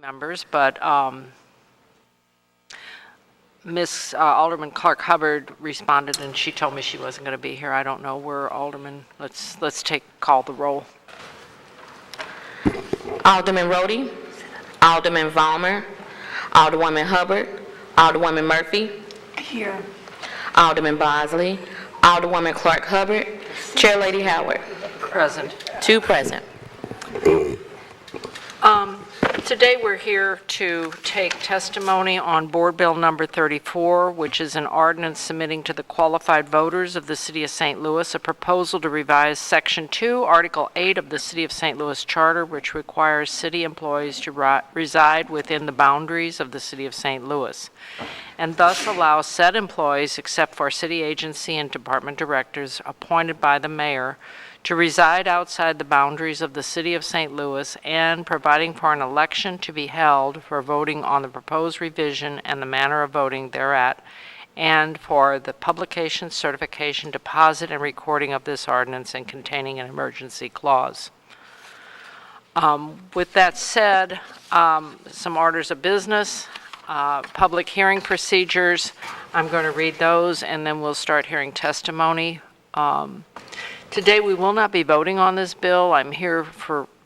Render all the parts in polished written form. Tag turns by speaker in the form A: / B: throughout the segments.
A: members, but Miss Alderman Clark Hubbard responded, and she told me she wasn't going to be here. I don't know where Alderman. Let's call the roll.
B: Alderman Rhodey, Alderman Vollmer, Alderwoman Hubbard, Alderwoman Murphy.
C: Here.
B: Alderman Bosley, Alderwoman Clark Hubbard, Chair Lady Howard.
A: Present.
B: 2 present.
A: Today we're here to take testimony on Board Bill number 34, which is an ordinance submitting to the qualified voters of the City of St. Louis a proposal to revise Section 2, Article VIII of the City of St. Louis Charter, which requires city employees to reside within the boundaries of the City of St. Louis, and thus allow said employees, except for city agency and department directors appointed by the mayor, to reside outside the boundaries of the City of St. Louis, and providing for an election to be held for voting on the proposed revision and the manner of voting thereat, and for the publication, certification, deposit, and recording of this ordinance and containing an emergency clause. With that said, some orders of business, public hearing procedures. I'm going to read those, and then we'll start hearing testimony. Today we will not be voting on this bill. I'm here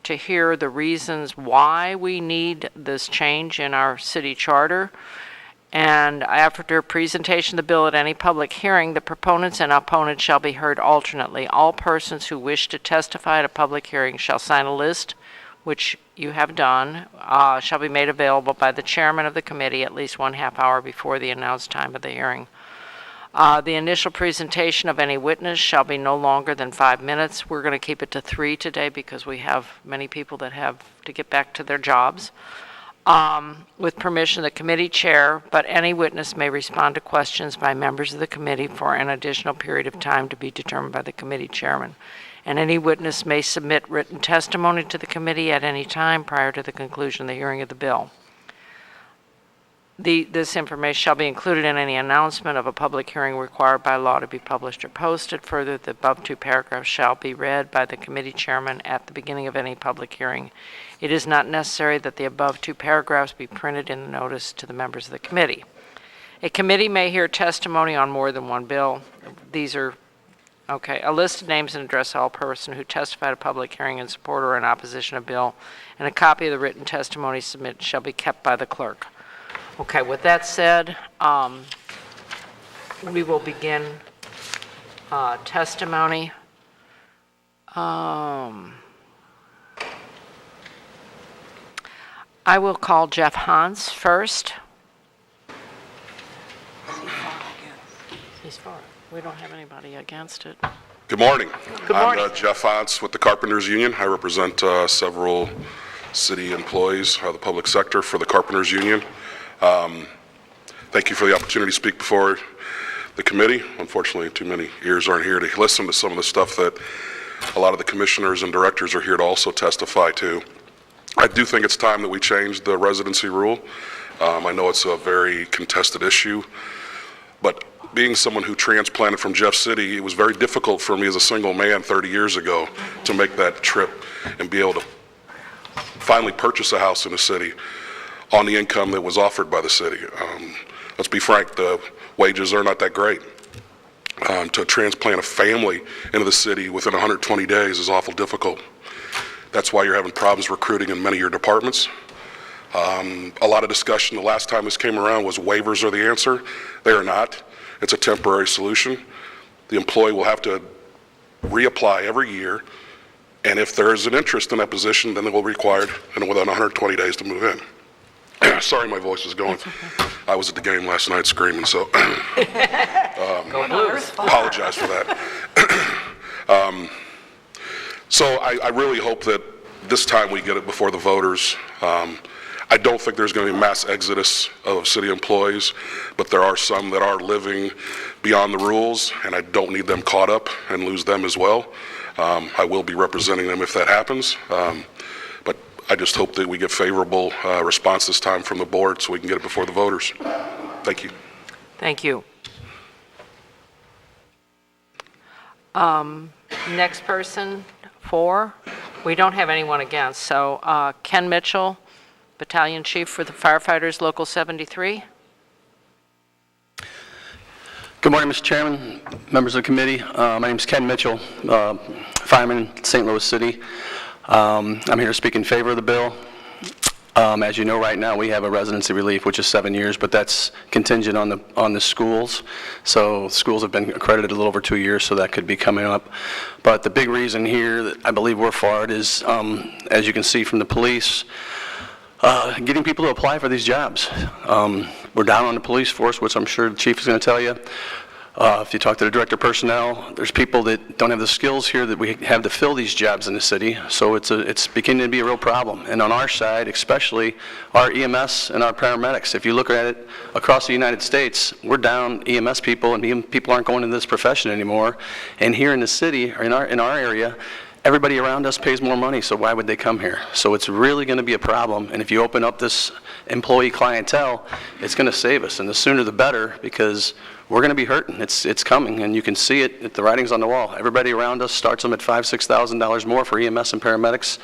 A: to hear the reasons why we need this change in our city charter. And after presentation of the bill at any public hearing, the proponents and opponents shall be heard alternately. All persons who wish to testify at a public hearing shall sign a list, which you have done, shall be made available by the chairman of the committee at least 1/2 hour before the announced time of the hearing. The initial presentation of any witness shall be no longer than 5 minutes. We're going to keep it to 3 today because we have many people that have to get back to their jobs. With permission of the committee chair, but any witness may respond to questions by members of the committee for an additional period of time to be determined by the committee chairman. And any witness may submit written testimony to the committee at any time prior to the conclusion of the hearing of the bill. This information shall be included in any announcement of a public hearing required by law to be published or posted. Further, the above 2 paragraphs shall be read by the committee chairman at the beginning of any public hearing. It is not necessary that the above 2 paragraphs be printed in the notice to the members of the committee. A committee may hear testimony on more than one bill. These are, okay, a list of names and address of all persons who testified at a public hearing in support or in opposition of bill, and a copy of the written testimony submitted shall be kept by the clerk. Okay, with that said, we will begin testimony. I will call Jeff Hans first. He's for it. We don't have anybody against it.
D: Good morning.
A: Good morning.
D: I'm Jeff Hans with the Carpenters Union. I represent several city employees, the public sector for the Carpenters Union. Thank you for the opportunity to speak before the committee. Unfortunately, too many ears aren't here to listen to some of the stuff that a lot of the commissioners and directors are here to also testify to. I do think it's time that we change the residency rule. I know it's a very contested issue, but being someone who transplanted from Jeff City, it was very difficult for me as a single man 30 years ago to make that trip and be able to finally purchase a house in the city on the income that was offered by the city. Let's be frank, the wages are not that great. To transplant a family into the city within 120 days is awful difficult. That's why you're having problems recruiting in many of your departments. A lot of discussion the last time this came around was waivers are the answer. They are not. It's a temporary solution. The employee will have to reapply every year, and if there is an interest in that position, then they will be required within 120 days to move in. Sorry, my voice is going. I was at the game last night screaming, so apologize for that. So I really hope that this time we get it before the voters. I don't think there's going to be a mass exodus of city employees, but there are some that are living beyond the rules, and I don't need them caught up and lose them as well. I will be representing them if that happens. But I just hope that we get favorable response this time from the board so we can get it before the voters. Thank you.
A: Thank you. Next person, 4. We don't have anyone against. So Ken Mitchell Battalion Chief for the Firefighters Local 73.
C: Good morning, Mr. Chairman, members of the committee. My name is Ken Mitchell, fireman in St. Louis City. I'm here to speak in favor of the bill. As you know, right now we have a residency relief, which is 7 years, but that's contingent on the schools. So schools have been accredited a little over 2 years, so that could be coming up. But the big reason here that I believe we're for it is, as you can see from the police, getting people to apply for these jobs. We're down on the police force, which I'm sure the chief is going to tell you. If you talk to the director of personnel, there's people that don't have the skills here that we have to fill these jobs in the city. So it's beginning to be a real problem. And on our side, especially our EMS and our paramedics, if you look at it across the United States, we're down EMS people, and people aren't going into this profession anymore. And here in the city, or in our area, everybody around us pays more money, so why would they come here? So it's really going to be a problem, and if you open up this employee clientele, it's going to save us, and the sooner the better, because we're going to be hurting. It's coming, and you can see it, the writing's on the wall. Everybody around us starts them at $5,000, $6,000 more for EMS and paramedics,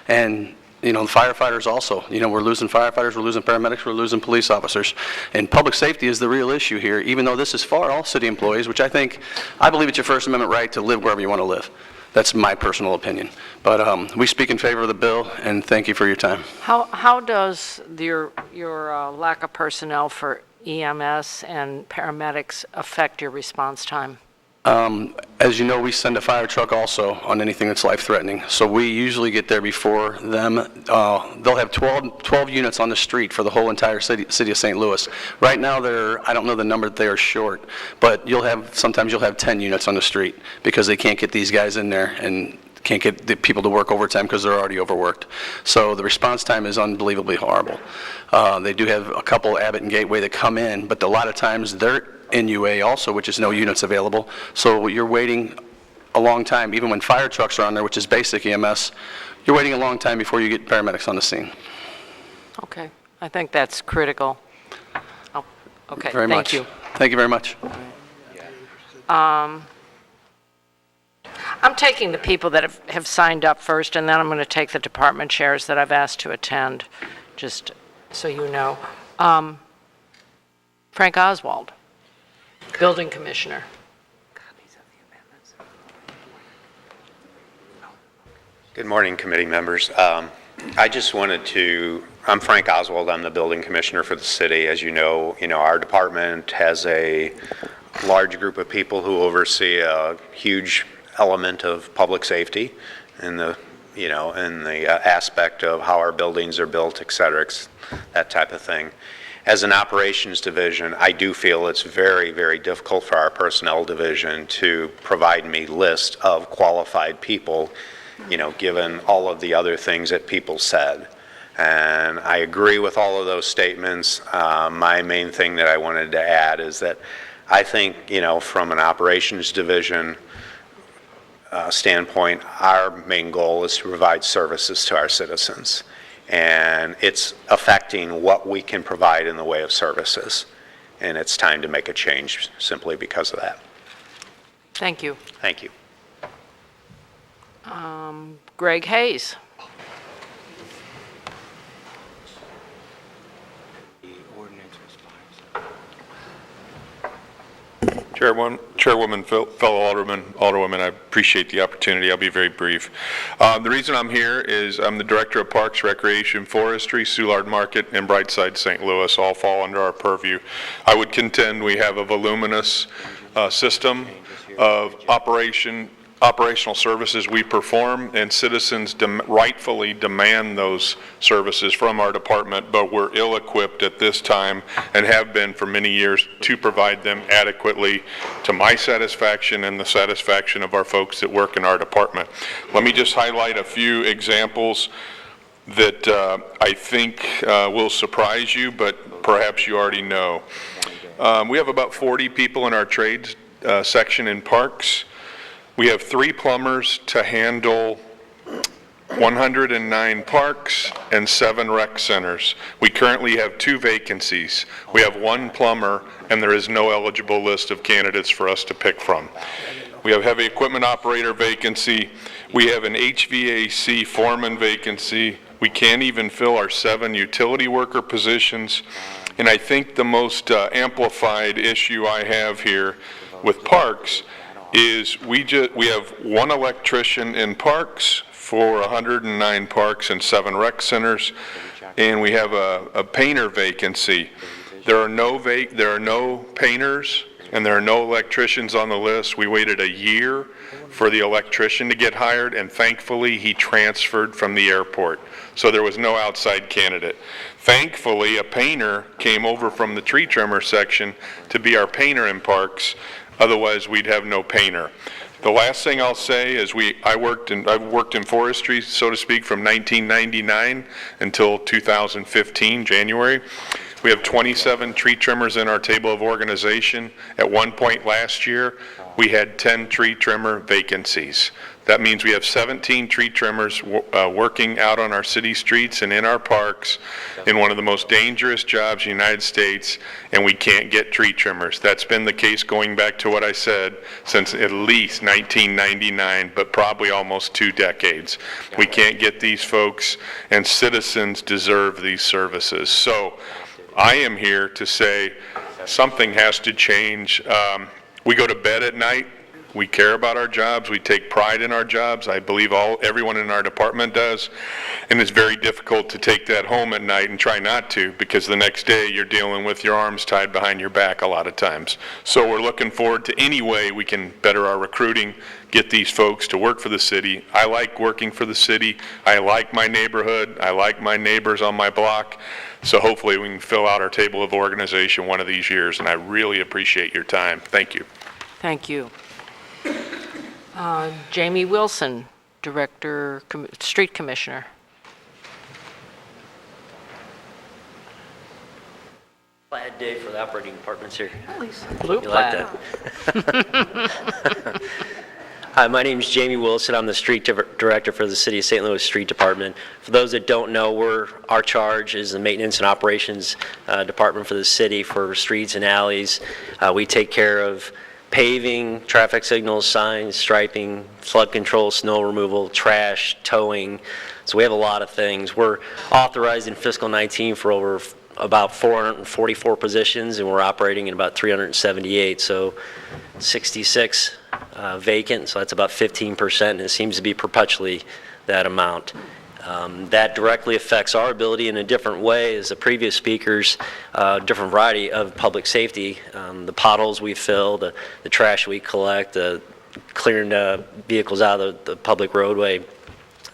C: and the firefighters also. We're losing firefighters, we're losing paramedics, we're losing police officers. And public safety is the real issue here, even though this is for all city employees, which I believe it's your First Amendment right to live wherever you want to live. That's my personal opinion. But we speak in favor of the bill, and thank you for your time.
A: How does your lack of personnel for EMS and paramedics affect your response time?
C: As you know, we send a fire truck also on anything that's life-threatening. So we usually get there before them. They'll have 12 units on the street for the whole entire city of St. Louis. Right now, I don't know the number that they are short, but sometimes you'll have 10 units on the street because they can't get these guys in there and can't get the people to work overtime because they're already overworked. So the response time is unbelievably horrible. They do have a couple, Abbott and Gateway, that come in, but a lot of times they're in UA also, which is no units available. So you're waiting a long time. Even when fire trucks are on there, which is basic EMS, you're waiting a long time before you get paramedics on the scene.
A: Okay, I think that's critical. Oh, okay,
C: Very
A: thank
C: much.
A: you.
C: Thank you very much.
A: I'm taking the people that have signed up first, and then I'm going to take the department chairs that I've asked to attend, just so you know. Frank Oswald, Building Commissioner.
E: Good morning, committee members. I'm Frank Oswald. I'm the Building Commissioner for the city. As you know, our department has a large group of people who oversee a huge element of public safety in the aspect of how our buildings are built, et cetera, that type of thing. As an operations division, I do feel it's very, very difficult for our personnel division to provide me list of qualified people, given all of the other things that people said. And I agree with all of those statements. My main thing that I wanted to add is that I think, from an operations division standpoint, our main goal is to provide services to our citizens. And it's affecting what we can provide in the way of services. And it's time to make a change simply because of that.
A: Thank you.
E: Thank you.
A: Greg Hayes.
F: Chairwoman, fellow Alderwomen, I appreciate the opportunity. I'll be very brief. The reason I'm here is I'm the Director of Parks, Recreation, Forestry, Soulard Market, and Brightside St. Louis, all fall under our purview. I would contend we have a voluminous system of operational services we perform, and citizens rightfully demand those services from our department, but we're ill-equipped at this time and have been for many years to provide them adequately to my satisfaction and the satisfaction of our folks that work in our department. Let me just highlight a few examples that I think will surprise you, but perhaps you already know. We have about 40 people in our trades section in parks. We have 3 plumbers to handle 109 parks and 7 rec centers. We currently have 2 vacancies. We have 1 plumber, and there is no eligible list of candidates for us to pick from. We have heavy equipment operator vacancy. We have an HVAC foreman vacancy. We We can't even fill our 7 utility worker positions. And I think the most amplified issue I have here with parks is we have 1 electrician in parks for 109 parks and 7 rec centers, and we have a painter vacancy. There are no painters and there are no electricians on the list. We waited a year for the electrician to get hired, and thankfully he transferred from the airport. So there was no outside candidate. Thankfully, a painter came over from the tree trimmer section to be our painter in parks. Otherwise, we'd have no painter. The last thing I'll say is I've worked in forestry, so to speak, from 1999 until 2015, January. We have 27 tree trimmers in our table of organization. At one point last year, we had 10 tree trimmer vacancies. That means we have 17 tree trimmers working out on our city streets and in our parks in one of the most dangerous jobs in the United States, and we can't get tree trimmers. That's been the case going back to what I said since at least 1999, but probably almost 2 decades. We can't get these folks, and citizens deserve these services. So I am here to say something has to change. We go to bed at night. We care about our jobs. We take pride in our jobs. I believe everyone in our department does. And it's very difficult to take that home at night and try not to, because the next day you're dealing with your arms tied behind your back a lot of times. So we're looking forward to any way we can better our recruiting, get these folks to work for the city. I like working for the city. I like my neighborhood. I like my neighbors on my block. So hopefully we can fill out our table of organization one of these years, and I really appreciate your time. Thank you.
A: Thank you. Jamie Wilson, Street Commissioner.
G: Plaid day for the operating departments here.
A: Blue
G: You like
A: plaid.
G: that? Hi, my name is Jamie Wilson. I'm the Street Director for the City of St. Louis Street Department. For those that don't know, our charge is the Maintenance and Operations Department for the city for streets and alleys. We take care of paving, traffic signals, signs, striping, flood control, snow removal, trash, towing. So we have a lot of things. We're authorized in fiscal 19 for about 444 positions, and we're operating in about 378. So 66 vacant, so that's about 15%, and it seems to be perpetually that amount. That directly affects our ability in a different way as the previous speakers, different variety of public safety. The potholes we fill, the trash we collect, the clearing vehicles out of the public roadway.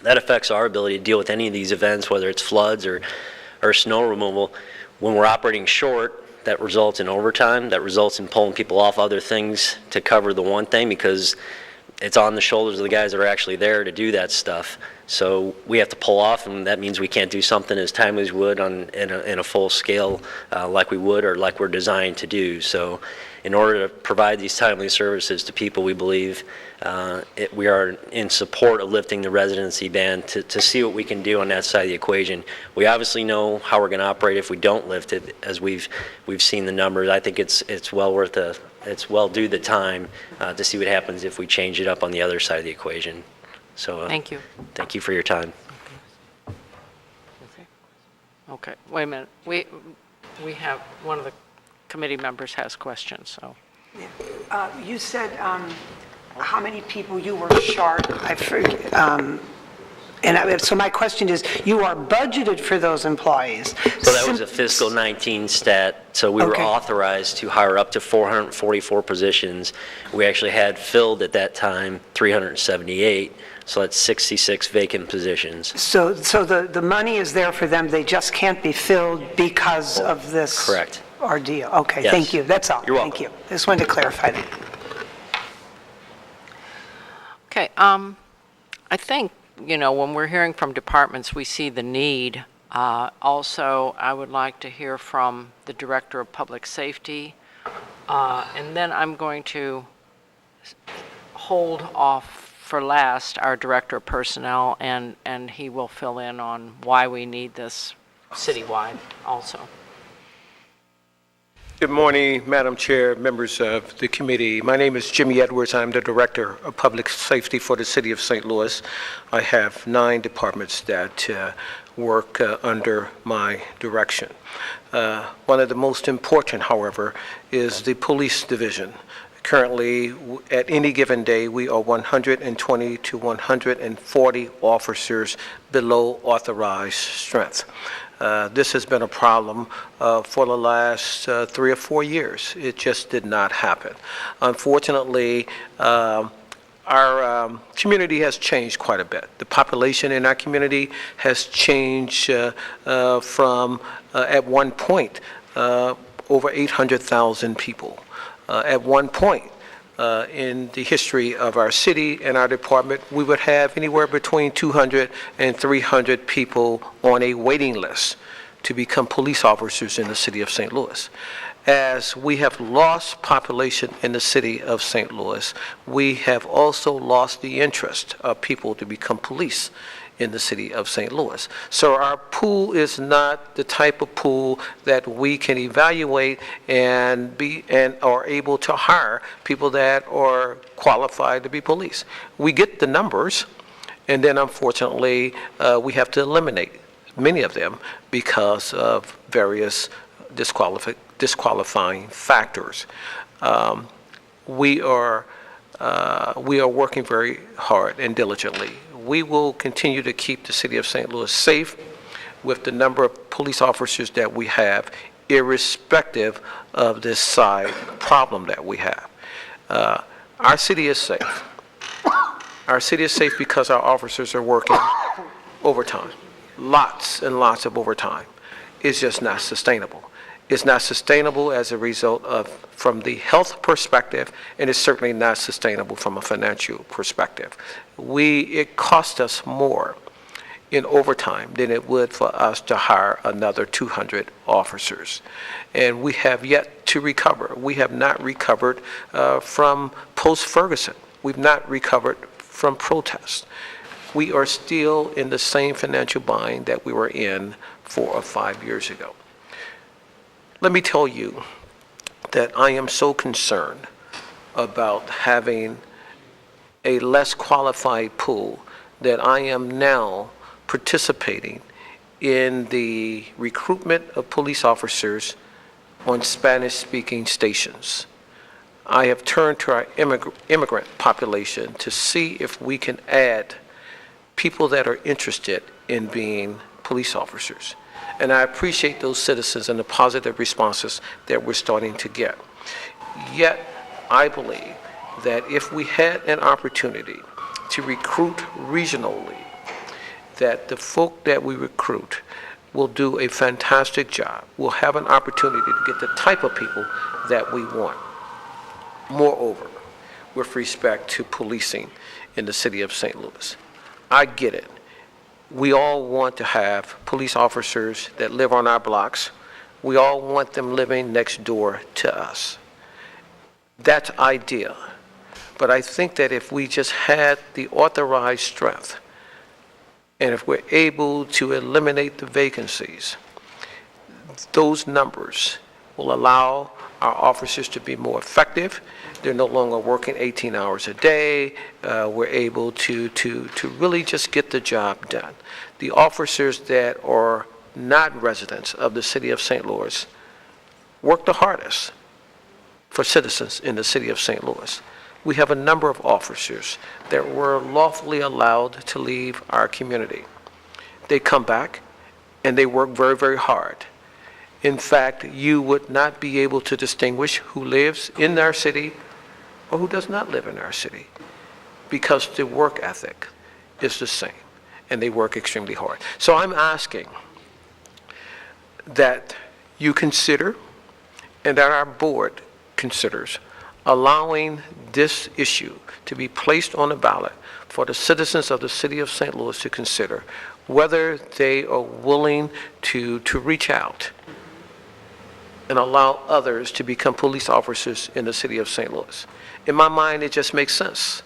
G: That affects our ability to deal with any of these events, whether it's floods or snow removal. When we're operating short, that results in overtime, that results in pulling people off other things to cover the one thing, because it's on the shoulders of the guys that are actually there to do that stuff. So we have to pull off, and that means we can't do something as timely as we would in a full scale like we would or like we're designed to do. So in order to provide these timely services to people, we believe we are in support of lifting the residency ban to see what we can do on that side of the equation. We obviously know how we're going to operate if we don't lift it, as we've seen the numbers. I think it's well worth it's well due the time to see what happens if we change it up on the other side of the equation. So
A: Thank you.
G: Thank you for your time.
A: Okay, wait a minute. We have, one of the committee members has questions, so.
H: You said how many people you were short. I forget. So my question is, you are budgeted for those employees.
G: So that was a fiscal 19 stat. So we were
H: Okay.
G: authorized to hire up to 444 positions. We actually had filled at that time 378. So that's 66 vacant positions.
H: So the money is there for them, they just can't be filled because of this
G: Correct.
H: ordeal? Okay,
G: Yes.
H: thank you, that's all.
G: You're
H: Thank
G: welcome.
H: you. Just wanted to clarify that.
A: Okay, I think, when we're hearing from departments, we see the need. Also, I would like to hear from the Director of Public Safety, and then I'm going to hold off for last our Director of Personnel, and he will fill in on why we need this citywide also.
I: Good morning, Madam Chair, members of the committee. My name is Jimmy Edwards. I'm the Director of Public Safety for the City of St. Louis. I have 9 departments that work under my direction. One of the most important, however, is the police division. Currently, at any given day, we are 120 to 140 officers below authorized strength. This has been a problem for the last 3 or 4 years. It just did not happen. Unfortunately, our community has changed quite a bit. The population in our community has changed from, at one point, over 800,000 people. At one point in the history of our city and our department, we would have anywhere between 200 and 300 people on a waiting list to become police officers in the city of St. Louis. As we have lost population in the city of St. Louis, we have also lost the interest of people to become police in the city of St. Louis. So our pool is not the type of pool that we can evaluate and are able to hire people that are qualified to be police. We get the numbers, and then unfortunately we have to eliminate many of them because of various disqualifying factors. We are working very hard and diligently. We will continue to keep the city of St. Louis safe with the number of police officers that we have, irrespective of this side problem that we have. Our city is safe. Our city is safe because our officers are working overtime, lots and lots of overtime. It's just not sustainable. It's not sustainable as a result of, from the health perspective, and it's certainly not sustainable from a financial perspective. It costs us more in overtime than it would for us to hire another 200 officers. And we have yet to recover. We have not recovered from post-Ferguson. We've not recovered from protests. We are still in the same financial bind that we were in 4 or 5 years ago. Let me tell you that I am so concerned about having a less qualified pool that I am now participating in the recruitment of police officers on Spanish-speaking stations. I have turned to our immigrant population to see if we can add people that are interested in being police officers. And I appreciate those citizens and the positive responses that we're starting to get. Yet, I believe that if we had an opportunity to recruit regionally, that the folk that we recruit will do a fantastic job. We'll have an opportunity to get the type of people that we want. Moreover, with respect to policing in the city of St. Louis, I get it. We all want to have police officers that live on our blocks. We all want them living next door to us. That's ideal. But I think that if we just had the authorized strength, and if we're able to eliminate the vacancies, those numbers will allow our officers to be more effective. They're no longer working 18 hours a day. We're able to really just get the job done. The officers that are not residents of the city of St. Louis work the hardest for citizens in the city of St. Louis. We have a number of officers that were lawfully allowed to leave our community. They come back and they work very, very hard. In fact, you would not be able to distinguish who lives in our city or who does not live in our city, because the work ethic is the same and they work extremely hard. So I'm asking that you consider, and that our board considers, allowing this issue to be placed on the ballot for the citizens of the city of St. Louis to consider whether they are willing to reach out and allow others to become police officers in the city of St. Louis. In my mind, it just makes sense.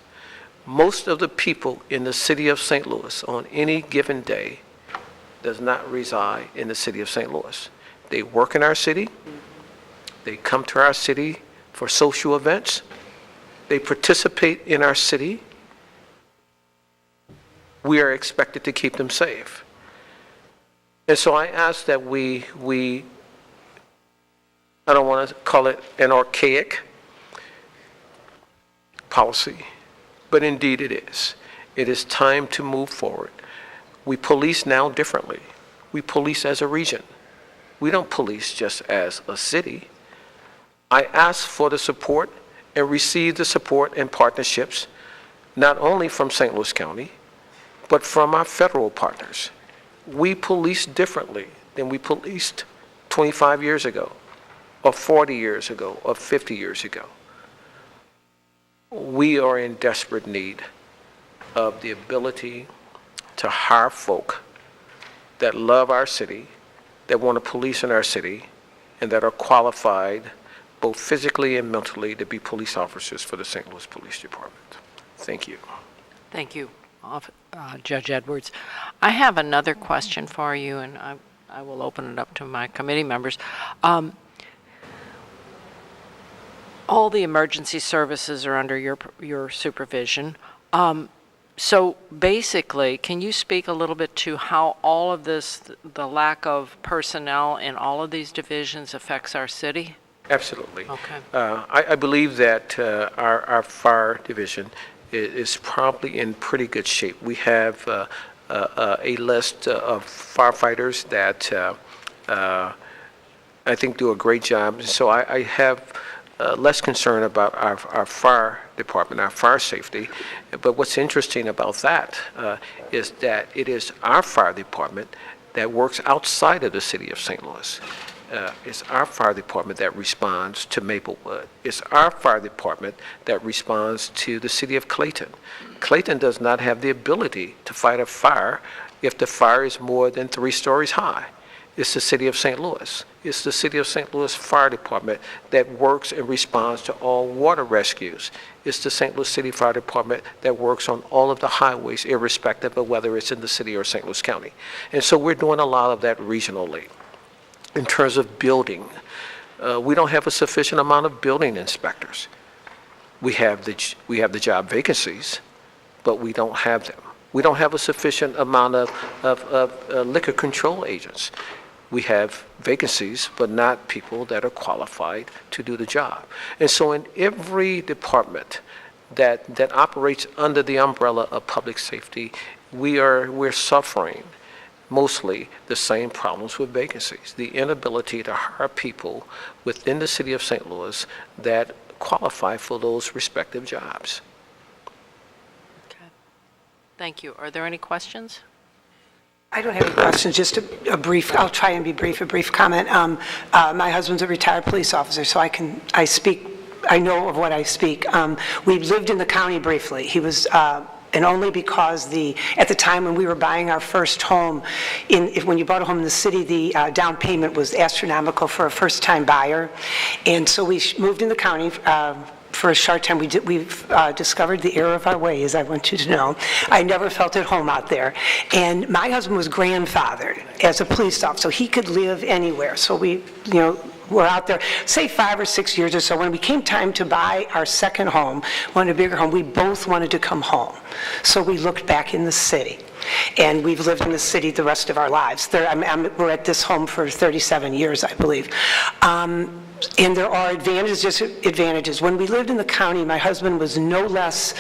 I: Most of the people in the city of St. Louis on any given day does not reside in the city of St. Louis. They work in our city. They come to our city for social events. They participate in our city. We are expected to keep them safe. And so I ask that we I don't want to call it an archaic policy, but indeed it is. It is time to move forward. We police now differently. We police as a region. We don't police just as a city. I ask for the support and receive the support and partnerships, not only from St. Louis County, but from our federal partners. We police differently than we policed 25 years ago, or 40 years ago, or 50 years ago. We are in desperate need of the ability to hire folk that love our city, that want to police in our city, and that are qualified both physically and mentally to be police officers for the St. Louis Police Department. Thank you.
A: Thank you, Judge Edwards. I have another question for you, and I will open it up to my committee members. All the emergency services are under your supervision. So basically, can you speak a little bit to how all of this, the lack of personnel in all of these divisions affects our city?
I: Absolutely.
A: Okay.
I: I believe that our fire division is probably in pretty good shape. We have a list of firefighters that I think do a great job. So I have less concern about our fire department, our fire safety. But what's interesting about that is that it is our fire department that works outside of the city of St. Louis. It's our fire department that responds to Maplewood. It's our fire department that responds to the city of Clayton. Clayton does not have the ability to fight a fire if the fire is more than 3 stories high. It's the city of St. Louis. It's the city of St. Louis Fire Department that works and responds to all water rescues. It's the St. Louis City Fire Department that works on all of the highways, irrespective of whether it's in the city or St. Louis County. And so we're doing a lot of that regionally. In terms of building, we don't have a sufficient amount of building inspectors. We have the job vacancies, but we don't have them. We don't have a sufficient amount of liquor control agents. We have vacancies, but not people that are qualified to do the job. And so in every department that operates under the umbrella of public safety, we're suffering mostly the same problems with vacancies, the inability to hire people within the city of St. Louis that qualify for those respective jobs.
A: Okay. Thank you. Are there any questions?
H: I don't have any questions, just a brief, I'll try and be brief, a brief comment. My husband's a retired police officer, so I know of what I speak. We lived in the county briefly. He was, and only because at the time when we were buying our first home, when you bought a home in the city, the down payment was astronomical for a first-time buyer. And so we moved in the county for a short time. We've discovered the error of our ways, I want you to know. I never felt at home out there. And my husband was grandfathered as a police officer, so he could live anywhere. So we, we're out there, say 5 or 6 years or so. When it came time to buy our second home, wanted a bigger home, we both wanted to come home. So we looked back in the city. And we've lived in the city the rest of our lives. We're at this home for 37 years, I believe. And there are advantages. When we lived in the county, my husband was no less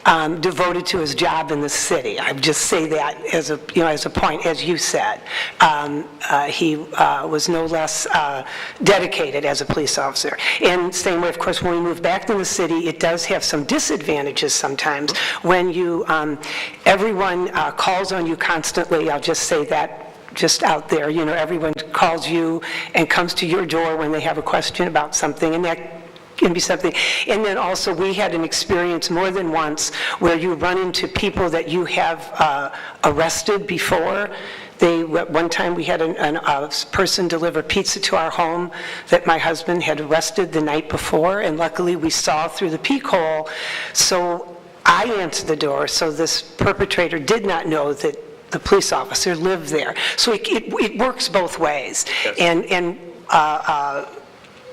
H: devoted to his job in the city. I just say that as a point, as you said. He was no less dedicated as a police officer. And same way, of course, when we moved back to the city, it does have some disadvantages sometimes. When everyone calls on you constantly, I'll just say that, just out there, everyone calls you and comes to your door when they have a question about something, and that can be something. And then also, we had an experience more than once where you run into people that you have arrested before. One time we had a person deliver pizza to our home that my husband had arrested the night before, and luckily we saw through the peek hole. So I answered the door, so this perpetrator did not know that the police officer lived there. So it works both ways. Yes. And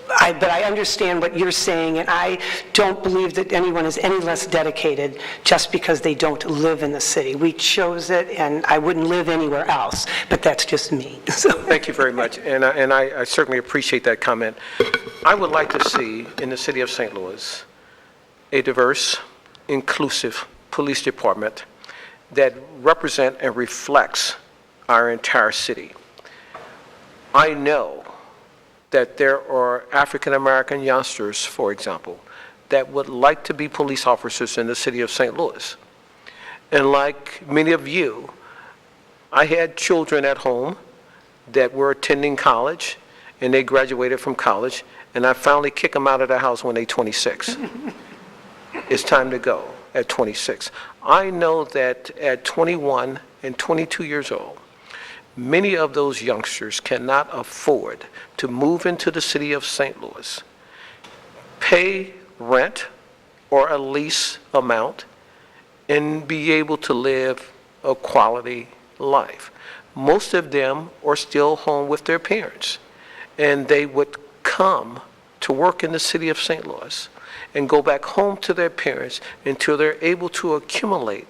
H: but I understand what you're saying, and I don't believe that anyone is any less dedicated just because they don't live in the city. We chose it, and I wouldn't live anywhere else, but that's just me. So.
I: Thank you very much, and I certainly appreciate that comment. I would like to see in the city of St. Louis a diverse, inclusive police department that represent and reflects our entire city. I know that there are African-American youngsters, for example, that would like to be police officers in the city of St. Louis. And like many of you, I had children at home that were attending college, and they graduated from college, and I finally kick them out of the house when they're 26. It's time to go at 26. I know that at 21 and 22 years old, many of those youngsters cannot afford to move into the city of St. Louis, pay rent or a lease amount, and be able to live a quality life. Most of them are still home with their parents, and they would come to work in the city of St. Louis and go back home to their parents until they're able to accumulate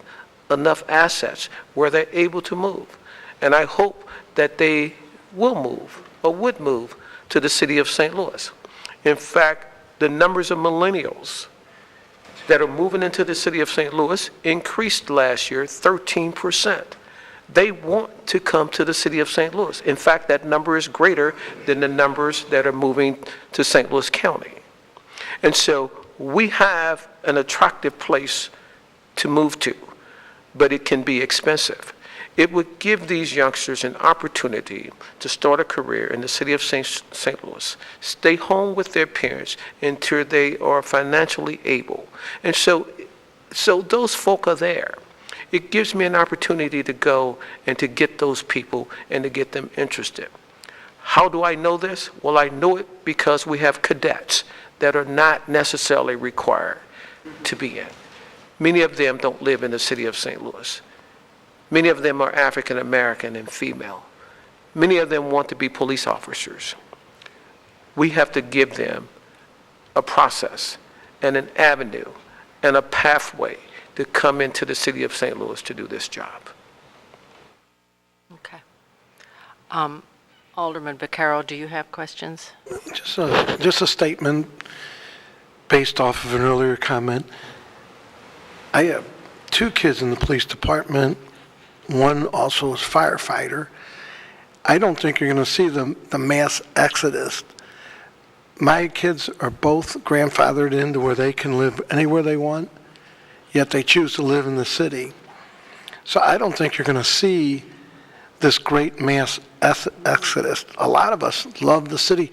I: enough assets where they're able to move. And I hope that they will move or would move to the city of St. Louis. In fact, the numbers of millennials that are moving into the city of St. Louis increased last year 13%. They want to come to the city of St. Louis. In fact, that number is greater than the numbers that are moving to St. Louis County. And so we have an attractive place to move to, but it can be expensive. It would give these youngsters an opportunity to start a career in the city of St. Louis, stay home with their parents until they are financially able. And so those folk are there. It gives me an opportunity to go and to get those people and to get them interested. How do I know this? Well, I know it because we have cadets that are not necessarily required to be in. Many of them don't live in the city of St. Louis. Many of them are African American and female. Many of them want to be police officers. We have to give them a process and an avenue and a pathway to come into the city of St. Louis to do this job.
A: Okay. Alderman Vaccaro, do you have questions?
J: Just a statement based off of an earlier comment. I have 2 kids in the police department. One also is firefighter. I don't think you're going to see the mass exodus. My kids are both grandfathered into where they can live anywhere they want, yet they choose to live in the city. So I don't think you're going to see this great mass exodus. A lot of us love the city.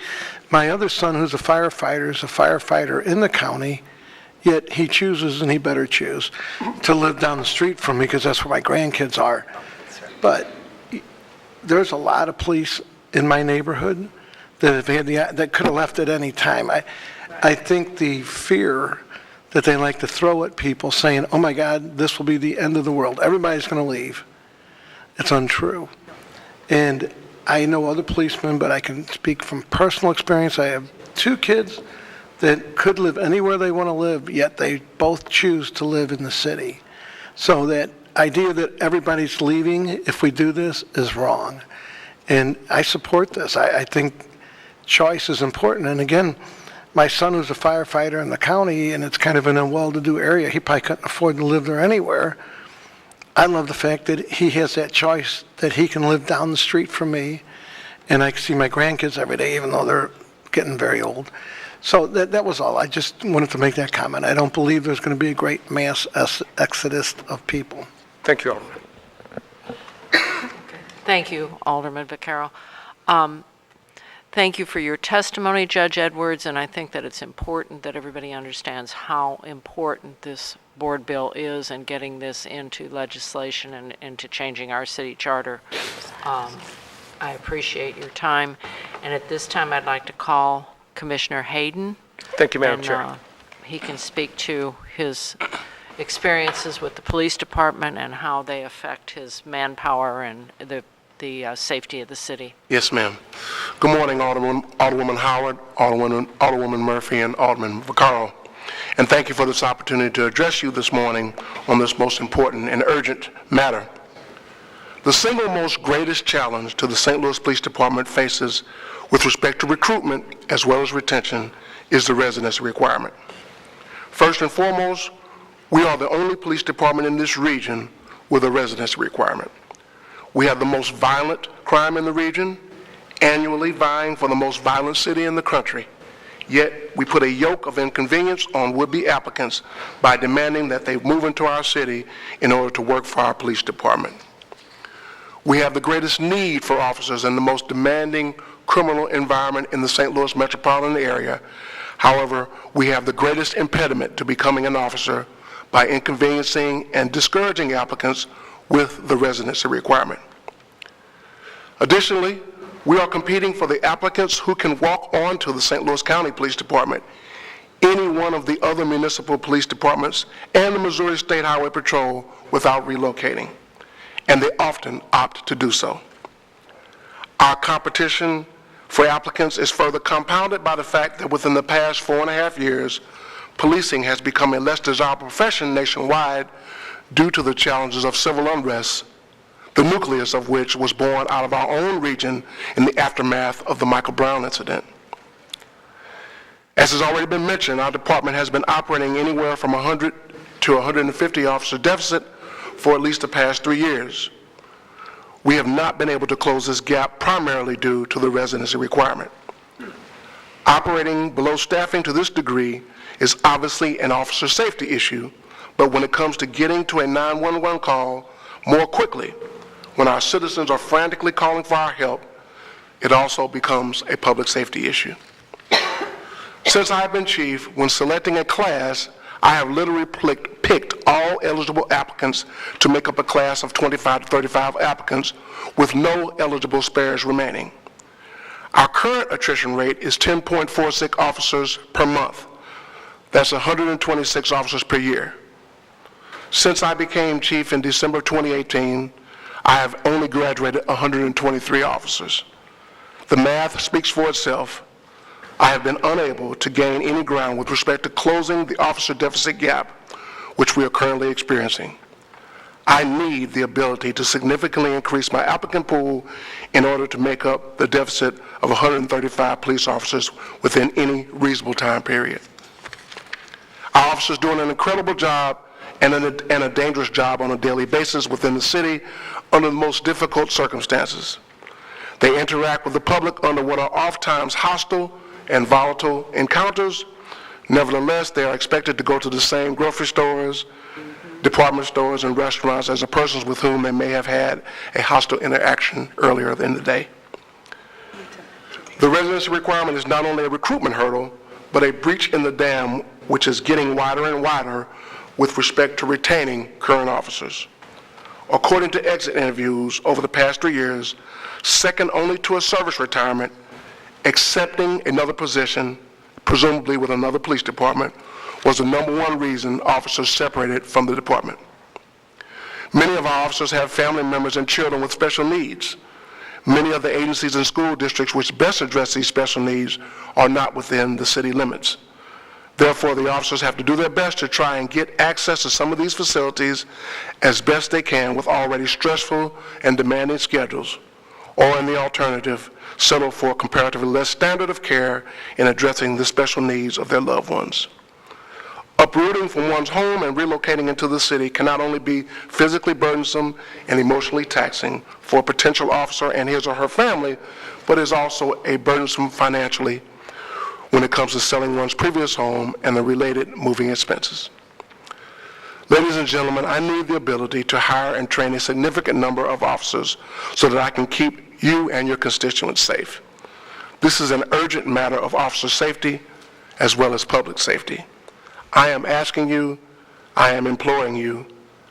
J: My other son, who's a firefighter, is a firefighter in the county, yet he chooses, and he better choose, to live down the street from me because that's where my grandkids are. But there's a lot of police in my neighborhood that have had that could have left at any time. I think the fear that they like to throw at people saying, oh my God, this will be the end of the world, everybody's going to leave, it's untrue. And I know other policemen, but I can speak from personal experience. I have 2 kids that could live anywhere they want to live, yet they both choose to live in the city. So that idea that everybody's leaving if we do this is wrong. And I support this. I think choice is important. And again, my son who's a firefighter in the county, and it's kind of in a well-to-do area, he probably couldn't afford to live there anywhere. I love the fact that he has that choice, that he can live down the street from me, and I can see my grandkids every day, even though they're getting very old. So that was all. I just wanted to make that comment. I don't believe there's going to be a great mass exodus of people.
I: Thank you, Alderman.
A: Thank you, Alderman Vaccaro. Thank you for your testimony, Judge Edwards, and I think that it's important that everybody understands how important this board bill is and getting this into legislation and into changing our city charter. I appreciate your time. And at this time, I'd like to call Commissioner Hayden.
I: Thank you, Madam Chair.
A: He can speak to his experiences with the police department and how they affect his manpower and the the safety of the city.
K: Yes, ma'am. Good morning, Alderwoman Howard, Alderwoman Murphy, and Alderman Vaccaro. And thank you for this opportunity to address you this morning on this most important and urgent matter. The single most greatest challenge to the St. Louis Police Department faces with respect to recruitment as well as retention is the residency requirement. First and foremost, we are the only police department in this region with a residency requirement. We have the most violent crime in the region, annually vying for the most violent city in the country. Yet, we put a yoke of inconvenience on would-be applicants by demanding that they move into our city in order to work for our police department. We have the greatest need for officers in the most demanding criminal environment in the St. Louis metropolitan area. However, we have the greatest impediment to becoming an officer by inconveniencing and discouraging applicants with the residency requirement. Additionally, we are competing for the applicants who can walk on to the St. Louis County Police Department, any one of the other municipal police departments, and the Missouri State Highway Patrol without relocating, and they often opt to do so. Our competition for applicants is further compounded by the fact that within the past 4.5 years, policing has become a less desirable profession nationwide due to the challenges of civil unrest, the nucleus of which was born out of our own region in the aftermath of the Michael Brown incident. As has already been mentioned, our department has been operating anywhere from 100 to 150 officer deficit for at least the past 3 years. We have not been able to close this gap primarily due to the residency requirement. Operating below staffing to this degree is obviously an officer safety issue, but when it comes to getting to a 911 call more quickly, when our citizens are frantically calling for our help, it also becomes a public safety issue. Since I've been chief, when selecting a class, I have literally picked all eligible applicants to make up a class of 25 to 35 applicants with no eligible spares remaining. Our current attrition rate is 10.46 officers per month. That's 126 officers per year. Since I became chief in December 2018, I have only graduated 123 officers. The math speaks for itself. I have been unable to gain any ground with respect to closing the officer deficit gap, which we are currently experiencing. I need the ability to significantly increase my applicant pool in order to make up the deficit of 135 police officers within any reasonable time period. Our officers doing an incredible job and a dangerous job on a daily basis within the city under the most difficult circumstances. They interact with the public under what are oftentimes hostile and volatile encounters. Nevertheless, they are expected to go to the same grocery stores, department stores, and restaurants as the persons with whom they may have had a hostile interaction earlier in the day. The residency requirement is not only a recruitment hurdle, but a breach in the dam which is getting wider and wider with respect to retaining current officers. According to exit interviews over the past 3 years, second only to a service retirement, accepting another position, presumably with another police department, was the #1 reason officers separated from the department. Many of our officers have family members and children with special needs. Many of the agencies and school districts which best address these special needs are not within the city limits. Therefore, the officers have to do their best to try and get access to some of these facilities as best they can with already stressful and demanding schedules, or in the alternative, settle for a comparatively less standard of care in addressing the special needs of their loved ones. Uprooting from one's home and relocating into the city can not only be physically burdensome and emotionally taxing for a potential officer and his or her family, but is also a burdensome financially when it comes to selling one's previous home and the related moving expenses. Ladies and gentlemen, I need the ability to hire and train a significant number of officers so that I can keep you and your constituents safe. This is an urgent matter of officer safety as well as public safety. I am asking you, I am imploring you,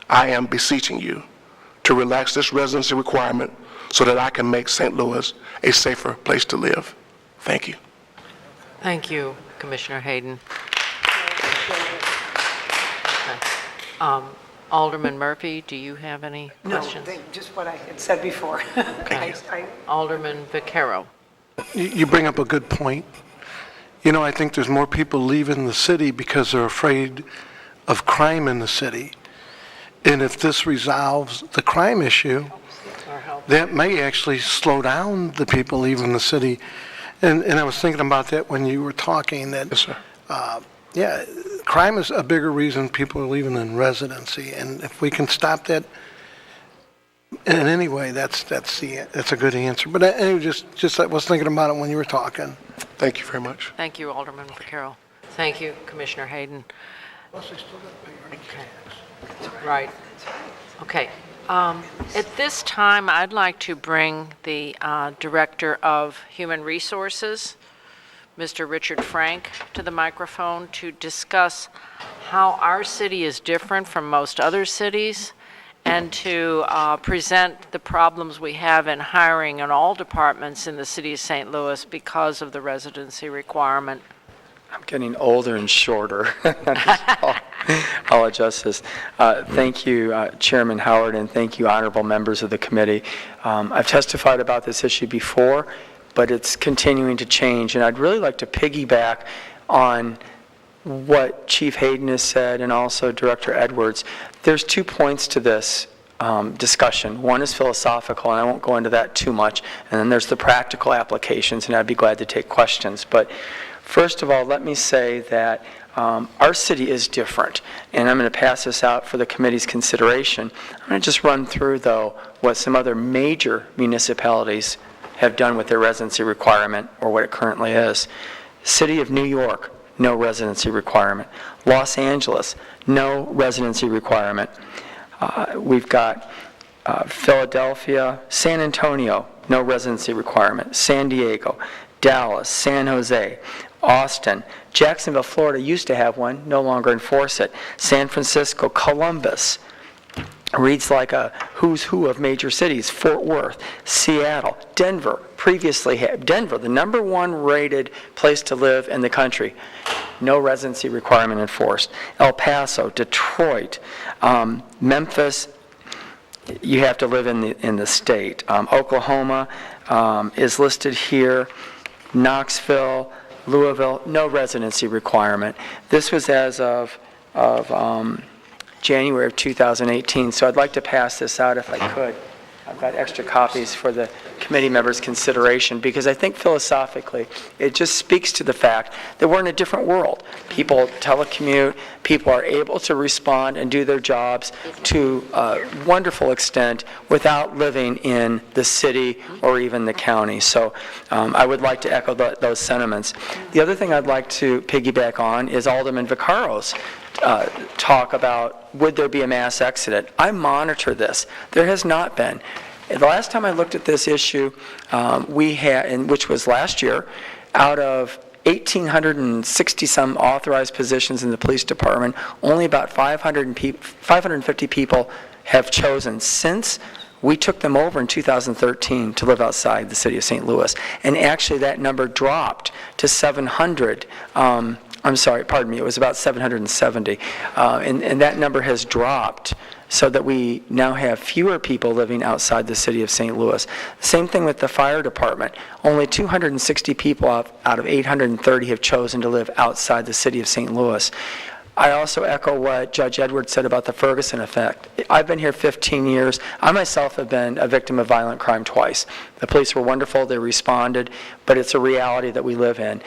K: I am beseeching you to relax this residency requirement so that I can make St. Louis a safer place to live. Thank you.
A: Thank you, Commissioner Hayden. Alderman Murphy, do you have any
H: No,
A: questions?
H: just what I had said before.
A: Okay. Alderman Vaquero.
J: You bring up a good point. You know, I think there's more people leaving the city because they're afraid of crime in the city. And if this resolves the crime issue, that may actually slow down the people leaving the city. And I was thinking about that when you were talking, that,
K: Yes, sir.
J: yeah, crime is a bigger reason people are leaving than residency. And if we can stop that in any way, that's a good answer. But anyway, just I was thinking about it when you were talking.
K: Thank you very much.
A: Thank you, Alderman Vaquero. Thank you, Commissioner Hayden. Right. Okay. At this time, I'd like to bring the Director of Human Resources, Mr. Richard Frank, to the microphone to discuss how our city is different from most other cities and to present the problems we have in hiring in all departments in the city of St. Louis because of the residency requirement.
L: I'm getting older and shorter. I'll adjust this. Thank you, Chairman Howard, and thank you, honorable members of the committee. I've testified about this issue before, but it's continuing to change, and I'd really like to piggyback on what Chief Hayden has said and also Director Edwards. There's 2 points to this discussion. One is philosophical, and I won't go into that too much, and then there's the practical applications, and I'd be glad to take questions. But first of all, let me say that our city is different, and I'm going to pass this out for the committee's consideration. I'm going to just run through, though, what some other major municipalities have done with their residency requirement, or what it currently is. City of New York, no residency requirement. Los Angeles, no residency requirement. We've got Philadelphia, San Antonio, no residency requirement. San Diego, Dallas, San Jose, Austin, Jacksonville, Florida used to have one, no longer enforce it. San Francisco, Columbus, reads like a who's who of major cities. Fort Worth, Seattle, Denver, previously had, Denver, the #1 rated place to live in the country, no residency requirement enforced. El Paso, Detroit, Memphis, you have to live in the state. Oklahoma is listed here. Knoxville, Louisville, no residency requirement. This was as of January of 2018, so I'd like to pass this out if I could. I've got extra copies for the committee members' consideration because I think philosophically it just speaks to the fact that we're in a different world. People telecommute, people are able to respond and do their jobs to a wonderful extent without living in the city or even the county. So I would like to echo those sentiments. The other thing I'd like to piggyback on is Alderman Vaccaro's talk about would there be a mass exodus. I monitor this. There has not been. The last time I looked at this issue, we had, which was last year, out of 1,860 some authorized positions in the police department, only about 550 people have chosen since we took them over in 2013 to live outside the city of St. Louis. And actually that number dropped to 700. I'm sorry, pardon me, it was about 770. And that number has dropped so that we now have fewer people living outside the city of St. Louis. Same thing with the fire department. Only 260 people out of 830 have chosen to live outside the city of St. Louis. I also echo what Judge Edwards said about the Ferguson effect. I've been here 15 years. I myself have been a victim of violent crime twice. The police were wonderful, they responded, but it's a reality that we live in.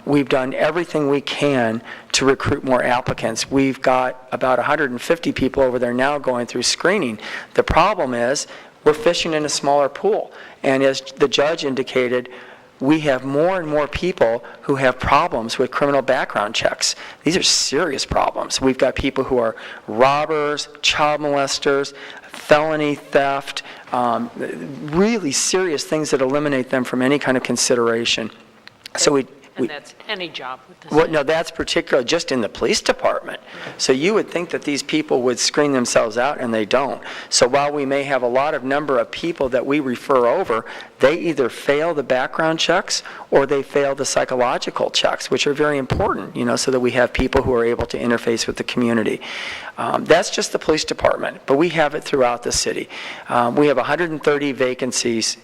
L: We've done everything we can to recruit more applicants. We've got about 150 people over there now going through screening. The problem is we're fishing in a smaller pool. And as the judge indicated, we have more and more people who have problems with criminal background checks. These are serious problems. We've got people who are robbers, child molesters, felony theft, really serious things that eliminate them from any kind of consideration. So we
A: And that's any job with the
L: Well,
A: city.
L: no, that's particular just in the police department. So you would think that these people would screen themselves out, and they don't. So while we may have a lot of number of people that we refer over, they either fail the background checks or they fail the psychological checks, which are very important, so that we have people who are able to interface with the community. That's just the police department, but we have it throughout the city. We have 130 vacancies,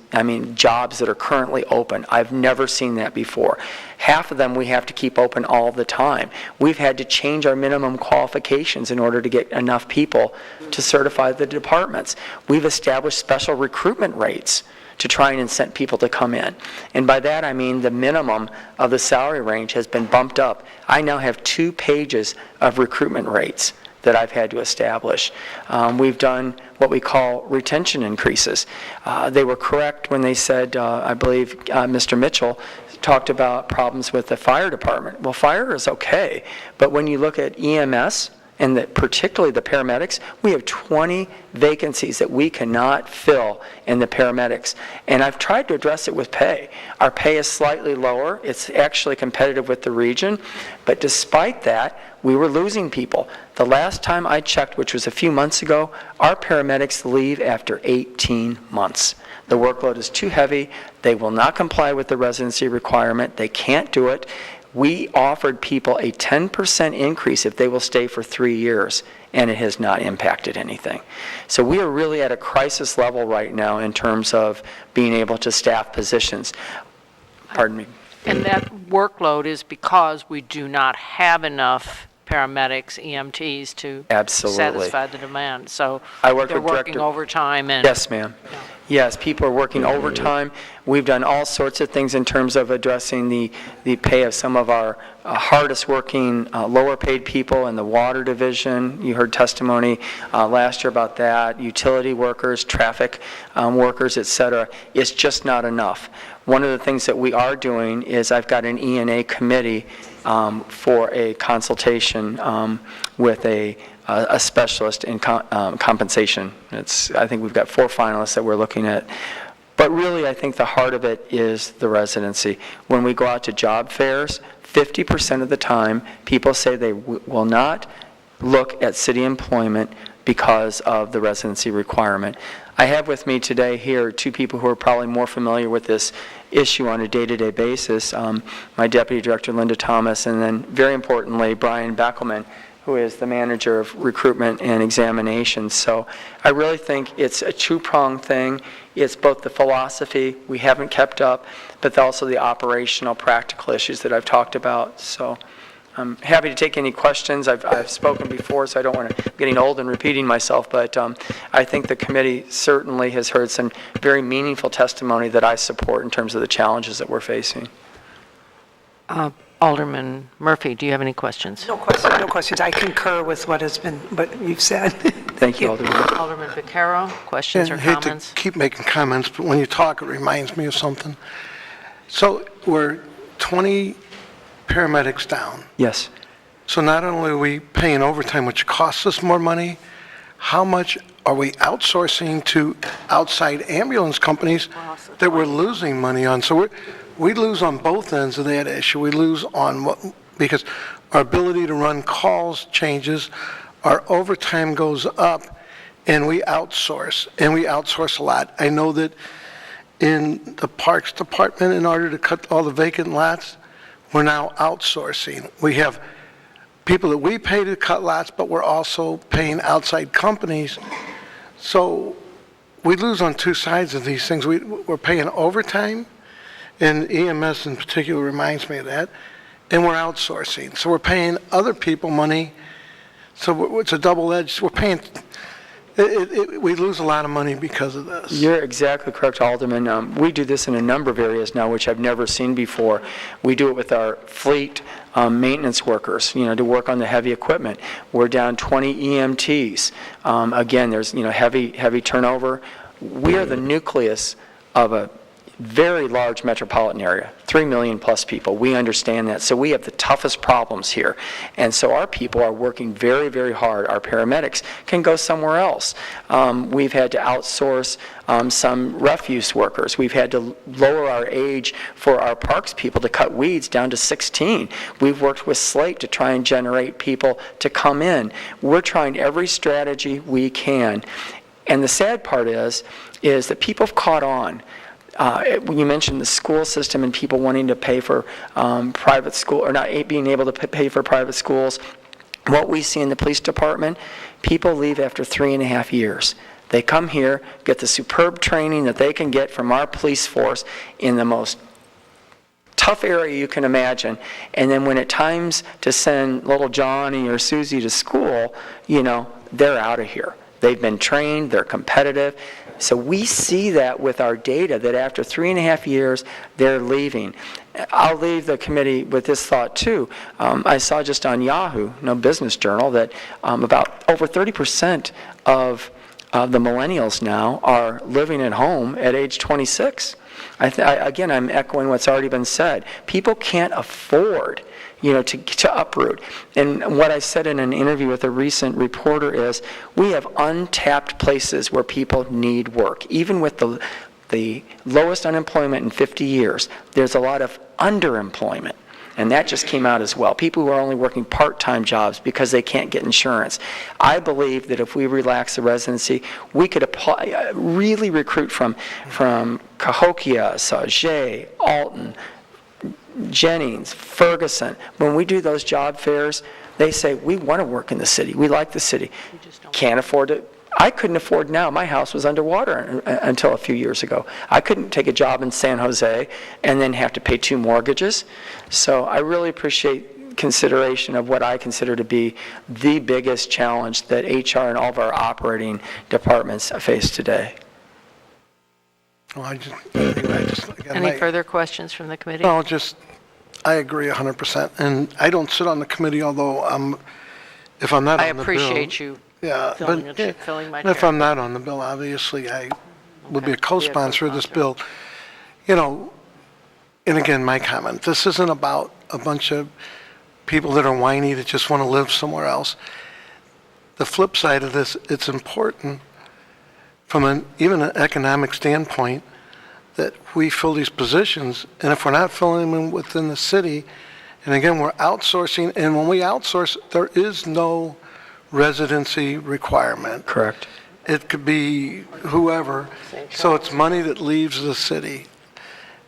L: jobs that are currently open. I've never seen that before. Half of them we have to keep open all the time. We've had to change our minimum qualifications in order to get enough people to certify the departments. We've established special recruitment rates to try and incent people to come in. And by that I mean the minimum of the salary range has been bumped up. I now have 2 pages of recruitment rates that I've had to establish. We've done what we call retention increases. They were correct when they said, I believe Mr. Mitchell talked about problems with the fire department. Well, fire is okay, but when you look at EMS, and particularly the paramedics, we have 20 vacancies that we cannot fill in the paramedics. And I've tried to address it with pay. Our pay is slightly lower. It's actually competitive with the region. But despite that, we were losing people. The last time I checked, which was a few months ago, our paramedics leave after 18 months. The workload is too heavy. They will not comply with the residency requirement. They can't do it. We offered people a 10% increase if they will stay for 3 years, and it has not impacted anything. So we are really at a crisis level right now in terms of being able to staff positions. Pardon me.
A: And that workload is because we do not have enough paramedics, EMTs to
L: Absolutely.
A: satisfy the demand. So
L: I work
A: they're
L: with
A: working
L: Director-
A: overtime and...
L: Yes, ma'am. Yes, people are working overtime. We've done all sorts of things in terms of addressing the pay of some of our hardest working, lower paid people in the water division. You heard testimony last year about that. Utility workers, traffic workers, et cetera. It's just not enough. One of the things that we are doing is I've got an E&A committee for a consultation with a specialist in compensation. I think we've got 4 finalists that we're looking at. But really, I think the heart of it is the residency. When we go out to job fairs, 50% of the time, people say they will not look at city employment because of the residency requirement. I have with me today here 2 people who are probably more familiar with this issue on a day-to-day basis, my Deputy Director, Linda Thomas, and then, very importantly, Brian Beckelman, who is the manager of recruitment and examinations. So I really think it's a 2-pronged thing. It's both the philosophy we haven't kept up, but also the operational, practical issues that I've talked about. So I'm happy to take any questions. I've spoken before, so I don't want to getting old and repeating myself, but I think the committee certainly has heard some very meaningful testimony that I support in terms of the challenges that we're facing.
A: Alderman Murphy, do you have any questions?
H: No questions. I concur with what you've said.
L: Thank you, Alderman.
A: Alderman Vaccaro, questions or
J: I hate
A: comments?
J: to keep making comments, but when you talk, it reminds me of something. So we're 20 paramedics down.
L: Yes.
J: So not only are we paying overtime, which costs us more money, how much are we outsourcing to outside ambulance companies that we're losing money on? So we lose on both ends of that issue. We lose on because our ability to run calls changes, our overtime goes up, and we outsource a lot. I know that in the Parks Department, in order to cut all the vacant lots, we're now outsourcing. We have people that we pay to cut lots, but we're also paying outside companies. So we lose on 2 sides of these things. We're paying overtime, and EMS in particular reminds me of that, and we're outsourcing. So we're paying other people money, so it's a double-edged, we're paying, we lose a lot of money because of this.
L: You're exactly correct, Alderman. We do this in a number of areas now, which I've never seen before. We do it with our fleet maintenance workers, to work on the heavy equipment. We're down 20 EMTs. Again, there's, heavy turnover. We are the nucleus of a very large metropolitan area, 3 million plus people. We understand that. So we have the toughest problems here. And so our people are working very, very hard. Our paramedics can go somewhere else. We've had to outsource some refuse workers. We've had to lower our age for our parks people to cut weeds down to 16. We've worked with Slate to try and generate people to come in. We're trying every strategy we can. And the sad part is that people have caught on. When you mentioned the school system and people wanting to pay for private school, or not being able to pay for private schools, what we see in the police department, people leave after 3.5 years. They come here, get the superb training that they can get from our police force in the most tough area you can imagine, and then when it's times to send little Johnny or Susie to school, they're out of here. They've been trained, they're competitive. So we see that with our data, that after 3.5 years, they're leaving. I'll leave the committee with this thought too. I saw just on Yahoo, Business Journal, that about over 30% of the millennials now are living at home at age 26. Again, I'm echoing what's already been said. People can't afford to uproot. And what I said in an interview with a recent reporter is, we have untapped places where people need work. Even with the lowest unemployment in 50 years, there's a lot of underemployment. And that just came out as well. People who are only working part-time jobs because they can't get insurance. I believe that if we relax the residency, we could apply, really recruit from Cahokia, Sauget, Alton, Jennings, Ferguson. When we do those job fairs, they say, we want to work in the city. We like the city. Can't afford it. I couldn't afford now. My house was underwater until a few years ago. I couldn't take a job in San Jose and then have to pay 2 mortgages. So I really appreciate consideration of what I consider to be the biggest challenge that HR and all of our operating departments face today.
J: Well,
A: Any further questions from the committee?
J: No, I agree 100%. And I don't sit on the committee, although if I'm not on the bill.
A: I appreciate you filling my chair.
J: If I'm not on the bill, obviously I would be a co-sponsor of this bill. And again, my comment, this isn't about a bunch of people that are whiny that just want to live somewhere else. The flip side of this, it's important from even an economic standpoint that we fill these positions, and if we're not filling them within the city, and again, we're outsourcing, and when we outsource, there is no residency requirement.
L: Correct.
J: It could be whoever, so it's money that leaves the city.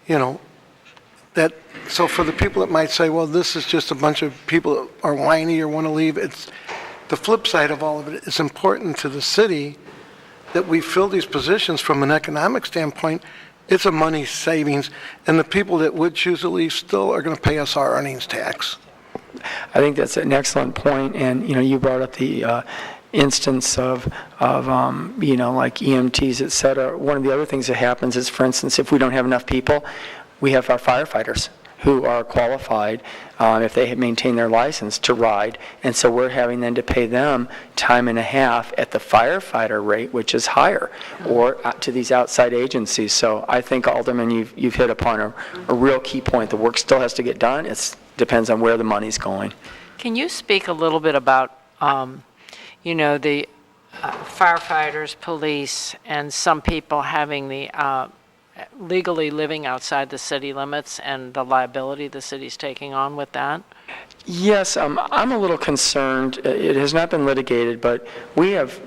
J: So for the people that might say, well, this is just a bunch of people that are whiny or want to leave, it's the flip side of all of it. It's important to the city that we fill these positions from an economic standpoint. It's a money savings, and the people that would choose to leave still are going to pay us our earnings tax.
L: I think that's an excellent point, and you brought up the instance of like EMTs, et cetera. One of the other things that happens is, for instance, if we don't have enough people, we have our firefighters who are qualified, if they maintain their license, to ride. And so we're having then to pay them time and a half at the firefighter rate, which is higher, or to these outside agencies. So I think, Alderman, you've hit upon a real key point. The work still has to get done. It depends on where the money's going.
A: Can you speak a little bit about, the firefighters, police, and some people having the legally living outside the city limits and the liability the city's taking on with that?
L: Yes, I'm a little concerned. It has not been litigated, but we have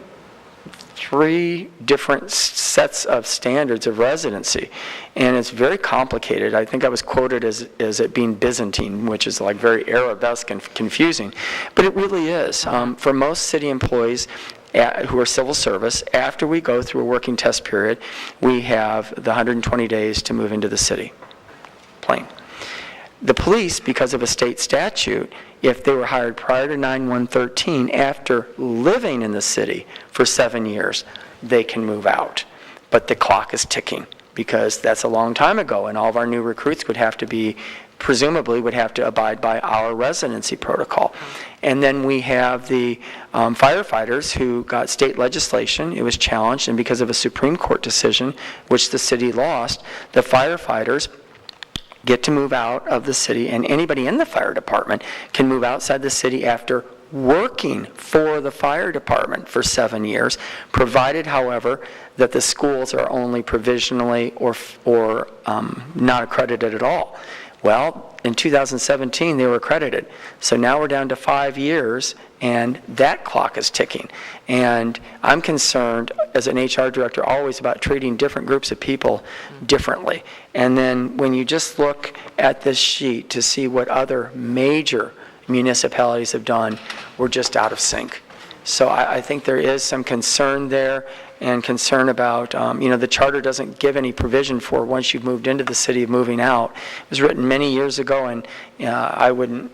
L: 3 different sets of standards of residency, and it's very complicated. I think I was quoted as it being Byzantine, which is like very Arabesque and confusing, but it really is. For most city employees who are civil service, after we go through a working test period, we have the 120 days to move into the city. Plain. The police, because of a state statute, if they were hired prior to 9/113, after living in the city for 7 years, they can move out. But the clock is ticking, because that's a long time ago, and all of our new recruits would have to be presumably would have to abide by our residency protocol. And then we have the firefighters who got state legislation. It was challenged, and because of a Supreme Court decision, which the city lost, the firefighters get to move out of the city, and anybody in the fire department can move outside the city after working for the fire department for 7 years, provided, however, that the schools are only provisionally or not accredited at all. Well, in 2017, they were accredited. So now we're down to 5 years, and that clock is ticking. And I'm concerned, as an HR director, always about treating different groups of people differently. And then when you just look at this sheet to see what other major municipalities have done, we're just out of sync. So I think there is some concern there, and concern about, the charter doesn't give any provision for once you've moved into the city of moving out. It was written many years ago, and I wouldn't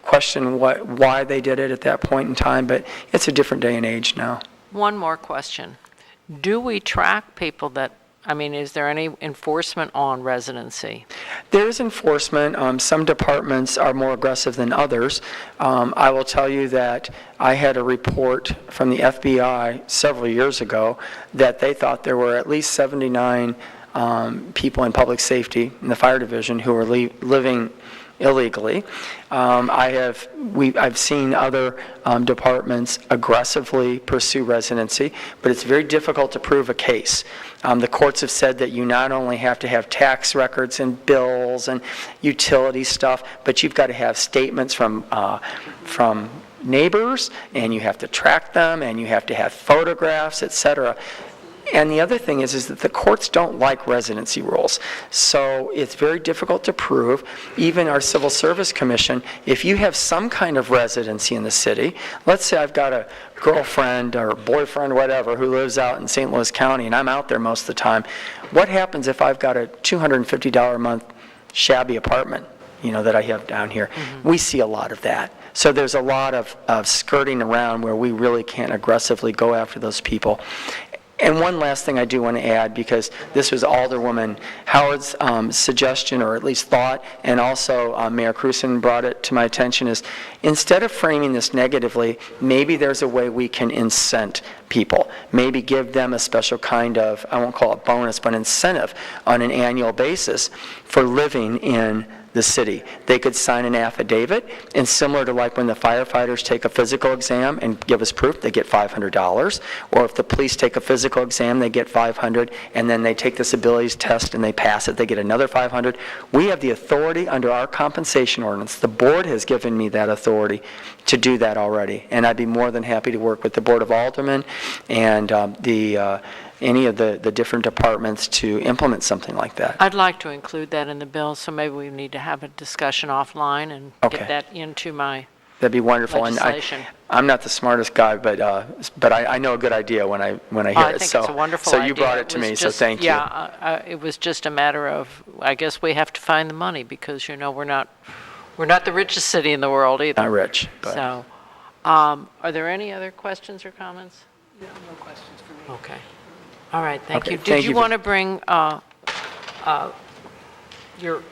L: question why they did it at that point in time, but it's a different day and age now.
A: One more question. Do we track people that, is there any enforcement on residency?
L: There is enforcement. Some departments are more aggressive than others. I will tell you that I had a report from the FBI several years ago that they thought there were at least 79 people in public safety in the fire division who were living illegally. I've seen other departments aggressively pursue residency, but it's very difficult to prove a case. The courts have said that you not only have to have tax records and bills and utility stuff, but you've got to have statements from neighbors, and you have to track them, and you have to have photographs, etc. And the other thing is that the courts don't like residency rules. So it's very difficult to prove. Even our Civil Service Commission, if you have some kind of residency in the city, let's say I've got a girlfriend or boyfriend, whatever, who lives out in St. Louis County, and I'm out there most of the time, what happens if I've got a $250 a month shabby apartment, that I have down here? Mm-hmm. We see a lot of that. So there's a lot of skirting around where we really can't aggressively go after those people. And one last thing I do want to add, because this was Alderwoman Howard's suggestion, or at least thought, and also Mayor Cruzen brought it to my attention, is instead of framing this negatively, maybe there's a way we can incent people. Maybe give them a special kind of, I won't call it bonus, but incentive on an annual basis for living in the city. They could sign an affidavit, and similar to like when the firefighters take a physical exam and give us proof, they get $500. Or if the police take a physical exam, they get $500, and then they take this abilities test and they pass it, they get another $500. We have the authority under our compensation ordinance. The board has given me that authority to do that already, and I'd be more than happy to work with the Board of Aldermen and any of the different departments to implement something like that.
A: I'd like to include that in the bill, so maybe we need to have a discussion offline and get that into my
L: That'd be wonderful.
A: legislation.
L: And I'm not the smartest guy, but I know a good idea when I hear it.
A: I think it's a wonderful idea.
L: So you brought it to me, so thank you.
A: Yeah, it was just a matter of, I guess we have to find the money, because we're not the richest city in the world either.
L: Not rich, but.
A: So, are there any other questions or comments?
H: No questions for me.
A: Okay. All right, thank
L: Okay,
A: you.
L: thank
A: Did you
L: you.
A: want to bring your,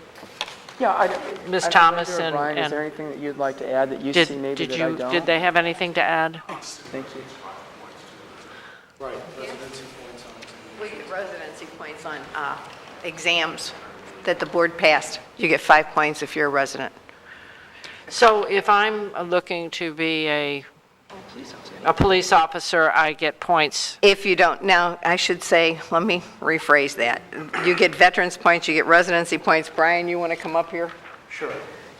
A: Ms. Thomas and...
L: Brian, is there anything that you'd like to add that you see maybe that I don't?
A: Did they have anything to add?
L: Thank you.
M: We get residency points on exams that the board passed. You get 5 points if you're a resident.
A: So if I'm looking to be a police officer, I get points.
M: If you don't, now, I should say, let me rephrase that. You get veterans points, you get residency points. Brian, you want to come up here? Sure.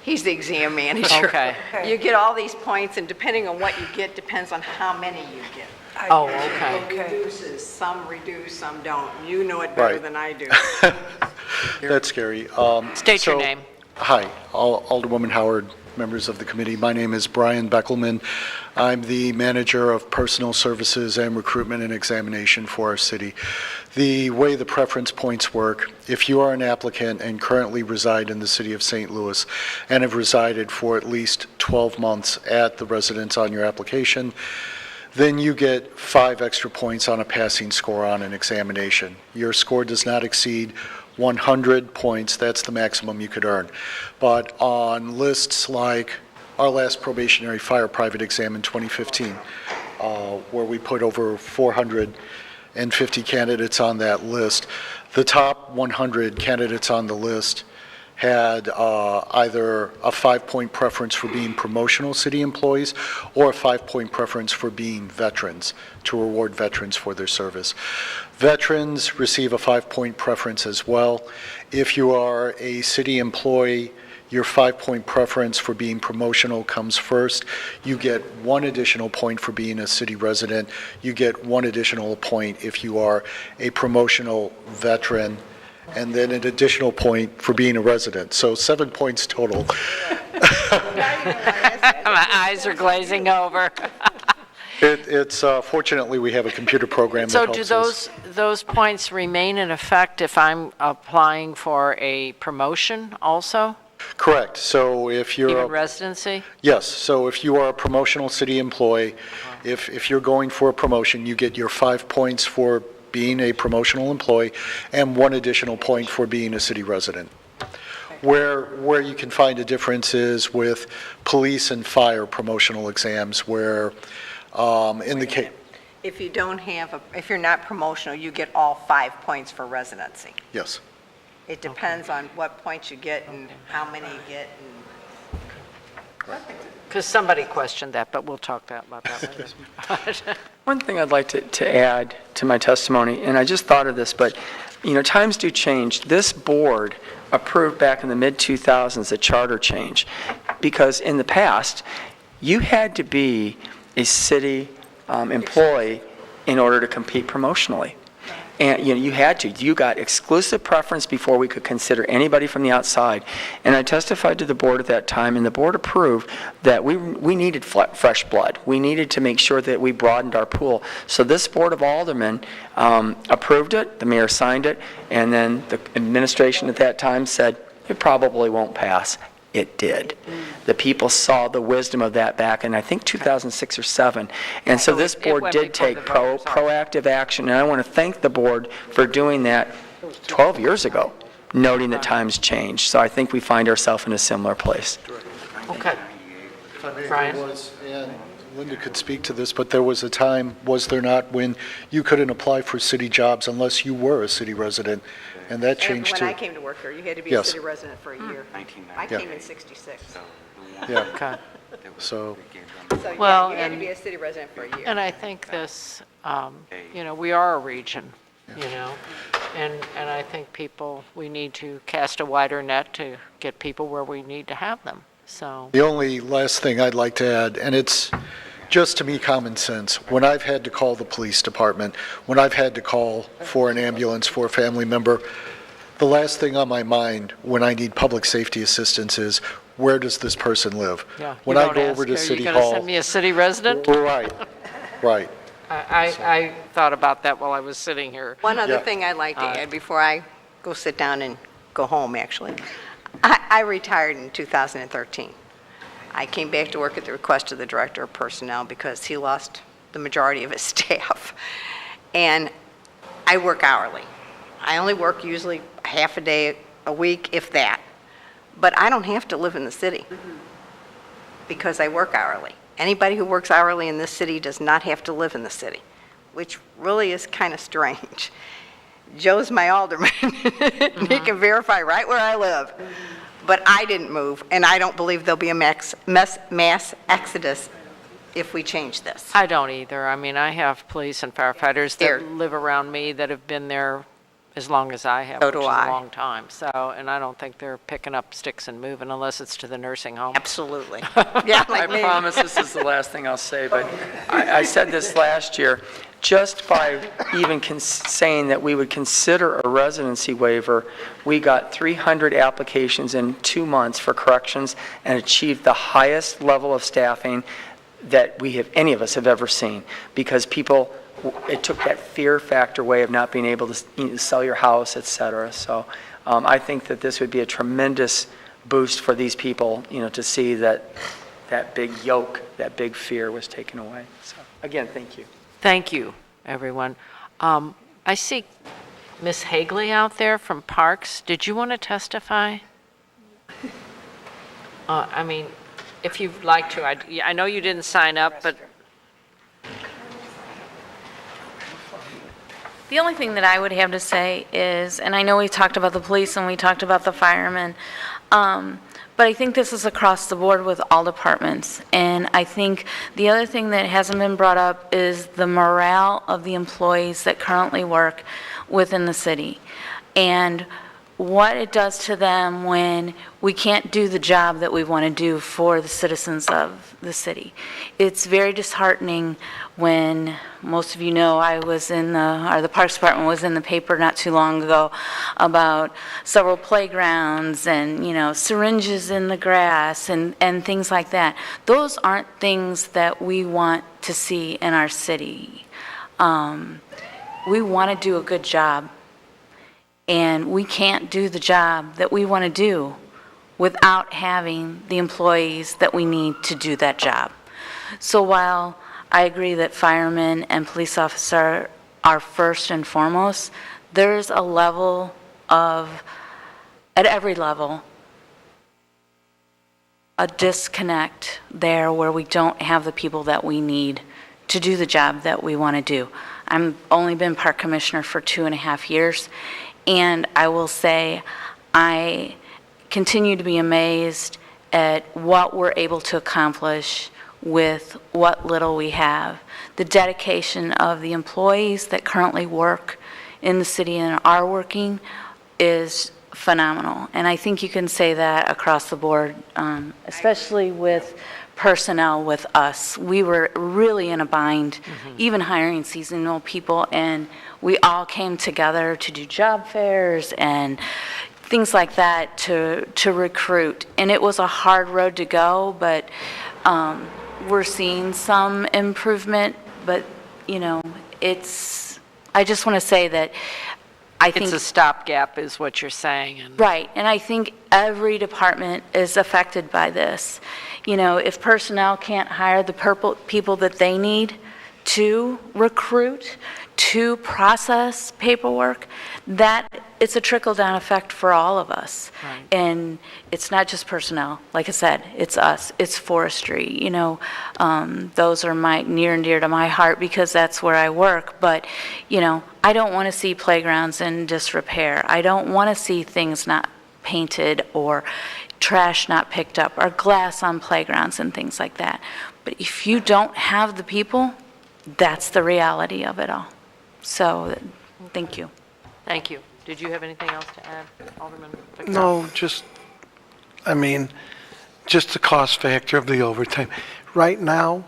M: He's the exam manager.
A: Okay.
M: You get all these points, and depending on what you get, depends on how many you get.
A: Oh, okay.
M: It reduces, some reduce, some don't. You know it better than I do.
N: That's scary.
A: State your name.
N: Hi, Alderwoman Howard, members of the committee. My name is Brian Beckelman. I'm the manager of personal services and recruitment and examination for our city. The way the preference points work, if you are an applicant and currently reside in the city of St. Louis and have resided for at least 12 months at the residence on your application, then you get 5 extra points on a passing score on an examination. Your score does not exceed 100 points, that's the maximum you could earn. But on lists like our last probationary fire private exam in 2015, where we put over 450 candidates on that list, the top 100 candidates on the list had either a 5-point preference for being promotional city employees or a 5-point preference for being veterans, to reward veterans for their service. Veterans receive a 5-point preference as well. If you are a city employee, your 5-point preference for being promotional comes first. You get 1 additional point for being a city resident. You get 1 additional point if you are a promotional veteran, and then an additional point for being a resident. So 7 points total.
A: My eyes are glazing over.
N: It's fortunately, we have a computer program that
A: So
N: helps
A: do
N: us.
A: those points remain in effect if I'm applying for a promotion also?
N: Correct. So if you're
A: Even residency?
N: Yes, so if you are a promotional city employee, if you're going for a promotion, you get your 5 points for being a promotional employee and 1 additional point for being a city resident. Where you can find a difference is with police and fire promotional exams, where in the case...
M: If you don't have, if you're not promotional, you get all 5 points for residency.
N: Yes.
M: It depends on what points you get and how many you get.
A: Because somebody questioned that, but we'll talk about that later.
L: One thing I'd like to add to my testimony, and I just thought of this, but, you know, times do change. This board approved back in the mid-2000s a charter change, because in the past, you had to be a city employee in order to compete promotionally. And, you know, you had to. You got exclusive preference before we could consider anybody from the outside. And I testified to the board at that time, and the board approved that we needed fresh blood. We needed to make sure that we broadened our pool. So this Board of Aldermen approved it, the mayor signed it, and then the administration at that time said, it probably won't pass. It did. The people saw the wisdom of that back in, I think, 2006 or 7. And so this board did take proactive action, and I want to thank the board for doing that 12 years ago, noting that times change. So I think we find ourselves in a similar place.
A: Okay.
N: If I may,
A: Brian?
N: there was, and Linda could speak to this, but there was a time, was there not, when you couldn't apply for city jobs unless you were a city resident, and that changed too.
M: When I came to work here, you had to be a
N: Yes.
M: city resident for a year. I came in '66.
N: Yeah,
A: Okay.
N: so,
M: So,
A: Well,
M: yeah, you had to
A: and-
M: be a city resident for a year.
A: And I think this, you know, we are a region, you know, and I think people, we need to cast a wider net to get people where we need to have them, so.
N: the only last thing I'd like to add, and it's just to me common sense, when I've had to call the police department, when I've had to call for an ambulance for a family member, the last thing on my mind when I need public safety assistance is, where does this person live?
A: Yeah,
N: When
A: you
N: I
A: don't
N: go
A: ask,
N: over to
A: "Are
N: City
A: you going to
N: Hall.
A: send me a city resident?"
N: Right, right.
A: I thought about that while I was sitting here.
M: One other
N: Yeah.
M: thing I'd like to add before I go sit down and go home, actually. I retired in 2013. I came back to work at the request of the Director of Personnel because he lost the majority of his staff. And I work hourly. I only work usually half a day a week, if that. But I don't have to live in the city because I work hourly. Anybody who works hourly in this city does not have to live in the city, which really is kind of strange. Joe's my alderman. He can verify right where I live. But I didn't move, and I don't believe there'll be a mass exodus if we change this.
A: I don't either. I mean, I have police and firefighters
M: Here.
A: that live around me that have been there as long as I have,
M: So
A: which
M: do
A: is
M: I.
A: a long time. So, and I don't think they're picking up sticks and moving unless it's to the nursing home.
M: Absolutely. Yeah,
L: I
M: like me.
L: promise this is the last thing I'll say, but I said this last year, just by even saying that we would consider a residency waiver, we got 300 applications in 2 months for corrections and achieved the highest level of staffing that any of us have ever seen, because people, it took that fear factor away of not being able to sell your house, et cetera. So I think that this would be a tremendous boost for these people, you know, to see that big yoke, that big fear was taken away. So again, thank you.
A: Thank you, everyone. I see Ms. Hagley out there from Parks, did you want to testify? I mean, if you'd like to, I know you didn't sign up, but
O: The only thing that I would have to say is, and I know we talked about the police and we talked about the firemen, but I think this is across the board with all departments. And I think the other thing that hasn't been brought up is the morale of the employees that currently work within the city. And what it does to them when we can't do the job that we want to do for the citizens of the city. It's very disheartening when, most of you know, I was in the Parks Department was in the paper not too long ago about several playgrounds and, you know, syringes in the grass and things like that. Those aren't things that we want to see in our city. We want to do a good job. And we can't do the job that we want to do without having the employees that we need to do that job. So while I agree that firemen and police officers are first and foremost, there's a level of, at every level, a disconnect there where we don't have the people that we need to do the job that we want to do. I've only been park commissioner for 2.5 years. And I will say, I continue to be amazed at what we're able to accomplish with what little we have. The dedication of the employees that currently work in the city and are working is phenomenal. And I think you can say that across the board, especially with personnel with us. We were really in a bind, even hiring seasonal people, and we all came together to do job fairs and things like that to recruit. And it was a hard road to go, but we're seeing some improvement. But, you know, I just want to say that I think
A: it's a stopgap is what you're saying.
O: Right, and I think every department is affected by this. You know, if personnel can't hire the people that they need to recruit, to process paperwork, that it's a trickle-down effect for all of us.
A: Right.
O: And it's not just personnel. Like I said, it's us, it's forestry. You know, those are near and dear to my heart because that's where I work. But, you know, I don't want to see playgrounds in disrepair. I don't want to see things not painted or trash not picked up or glass on playgrounds and things like that. But if you don't have the people, that's the reality of it all. So, thank you.
A: Thank you. Did you have anything else to add, Alderman Victor?
J: No, just the cost factor of the overtime. Right now,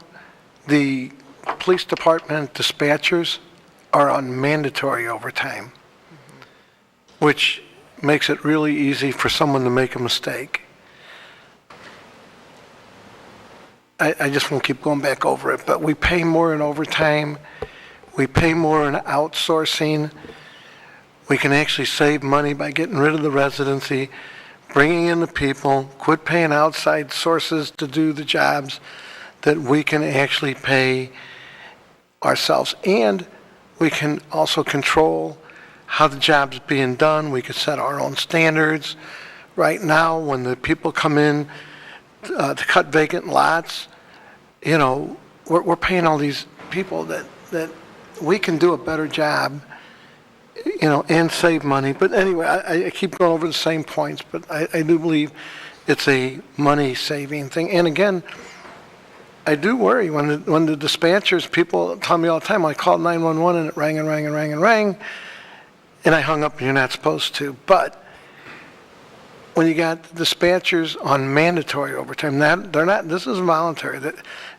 J: the police department dispatchers are on mandatory overtime, which makes it really easy for someone to make a mistake. I just won't keep going back over it, but we pay more in overtime. We pay more in outsourcing. We can actually save money by getting rid of the residency, bringing in the people, quit paying outside sources to do the jobs that we can actually pay ourselves. And we can also control how the job's being done. We can set our own standards. Right now, when the people come in to cut vacant lots, you know, we're paying all these people that we can do a better job, you know, and save money. But anyway, I keep going over the same points, but I do believe it's a money-saving thing. And again, I do worry when the dispatchers, people tell me all the time, I called 911 and it rang and rang and rang and rang, and I hung up and you're not supposed to. But when you got the dispatchers on mandatory overtime, they're not, this is voluntary.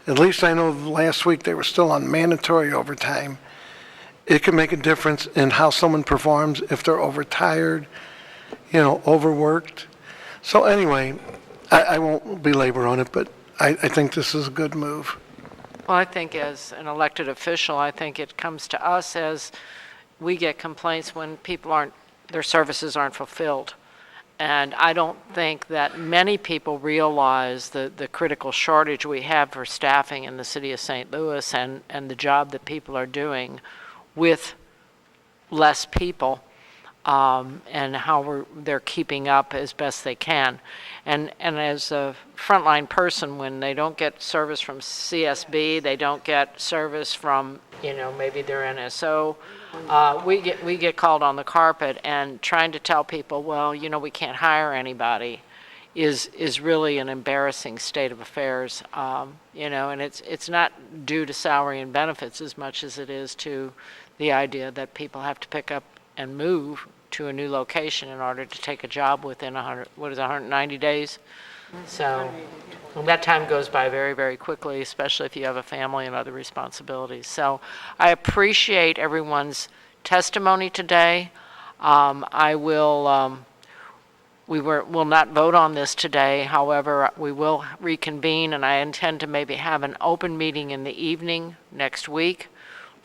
J: At least I know last week they were still on mandatory overtime. It can make a difference in how someone performs if they're overtired, you know, overworked. So anyway, I won't belabor on it, but I think this is a good move.
A: Well, I think as an elected official, I think it comes to us as we get complaints when people their services aren't fulfilled. And I don't think that many people realize the critical shortage we have for staffing in the city of St. Louis and the job that people are doing with less people. and how they're keeping up as best they can. And as a frontline person, when they don't get service from CSB, they don't get service from, maybe their NSO, we get called on the carpet, and trying to tell people, well, we can't hire anybody is really an embarrassing state of affairs, and it's not due to salary and benefits as much as it is to the idea that people have to pick up and move to a new location in order to take a job within 190 days. So that time goes by very, very quickly, especially if you have a family and other responsibilities. So I appreciate everyone's testimony today. We will not vote on this today. However, we will reconvene, and I intend to maybe have an open meeting in the evening next week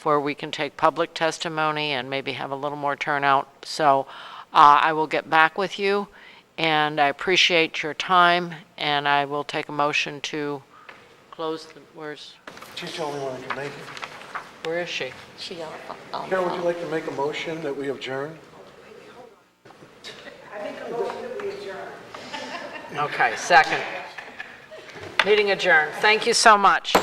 A: where we can take public testimony and maybe have a little more turnout. So I will get back with you, and I appreciate your time, and I will take a motion to close
J: She's the only one who can make it.
A: where is she?
J: Chair, would you like to make a motion that we adjourn?
A: Okay, second. Meeting adjourned. Thank you so much.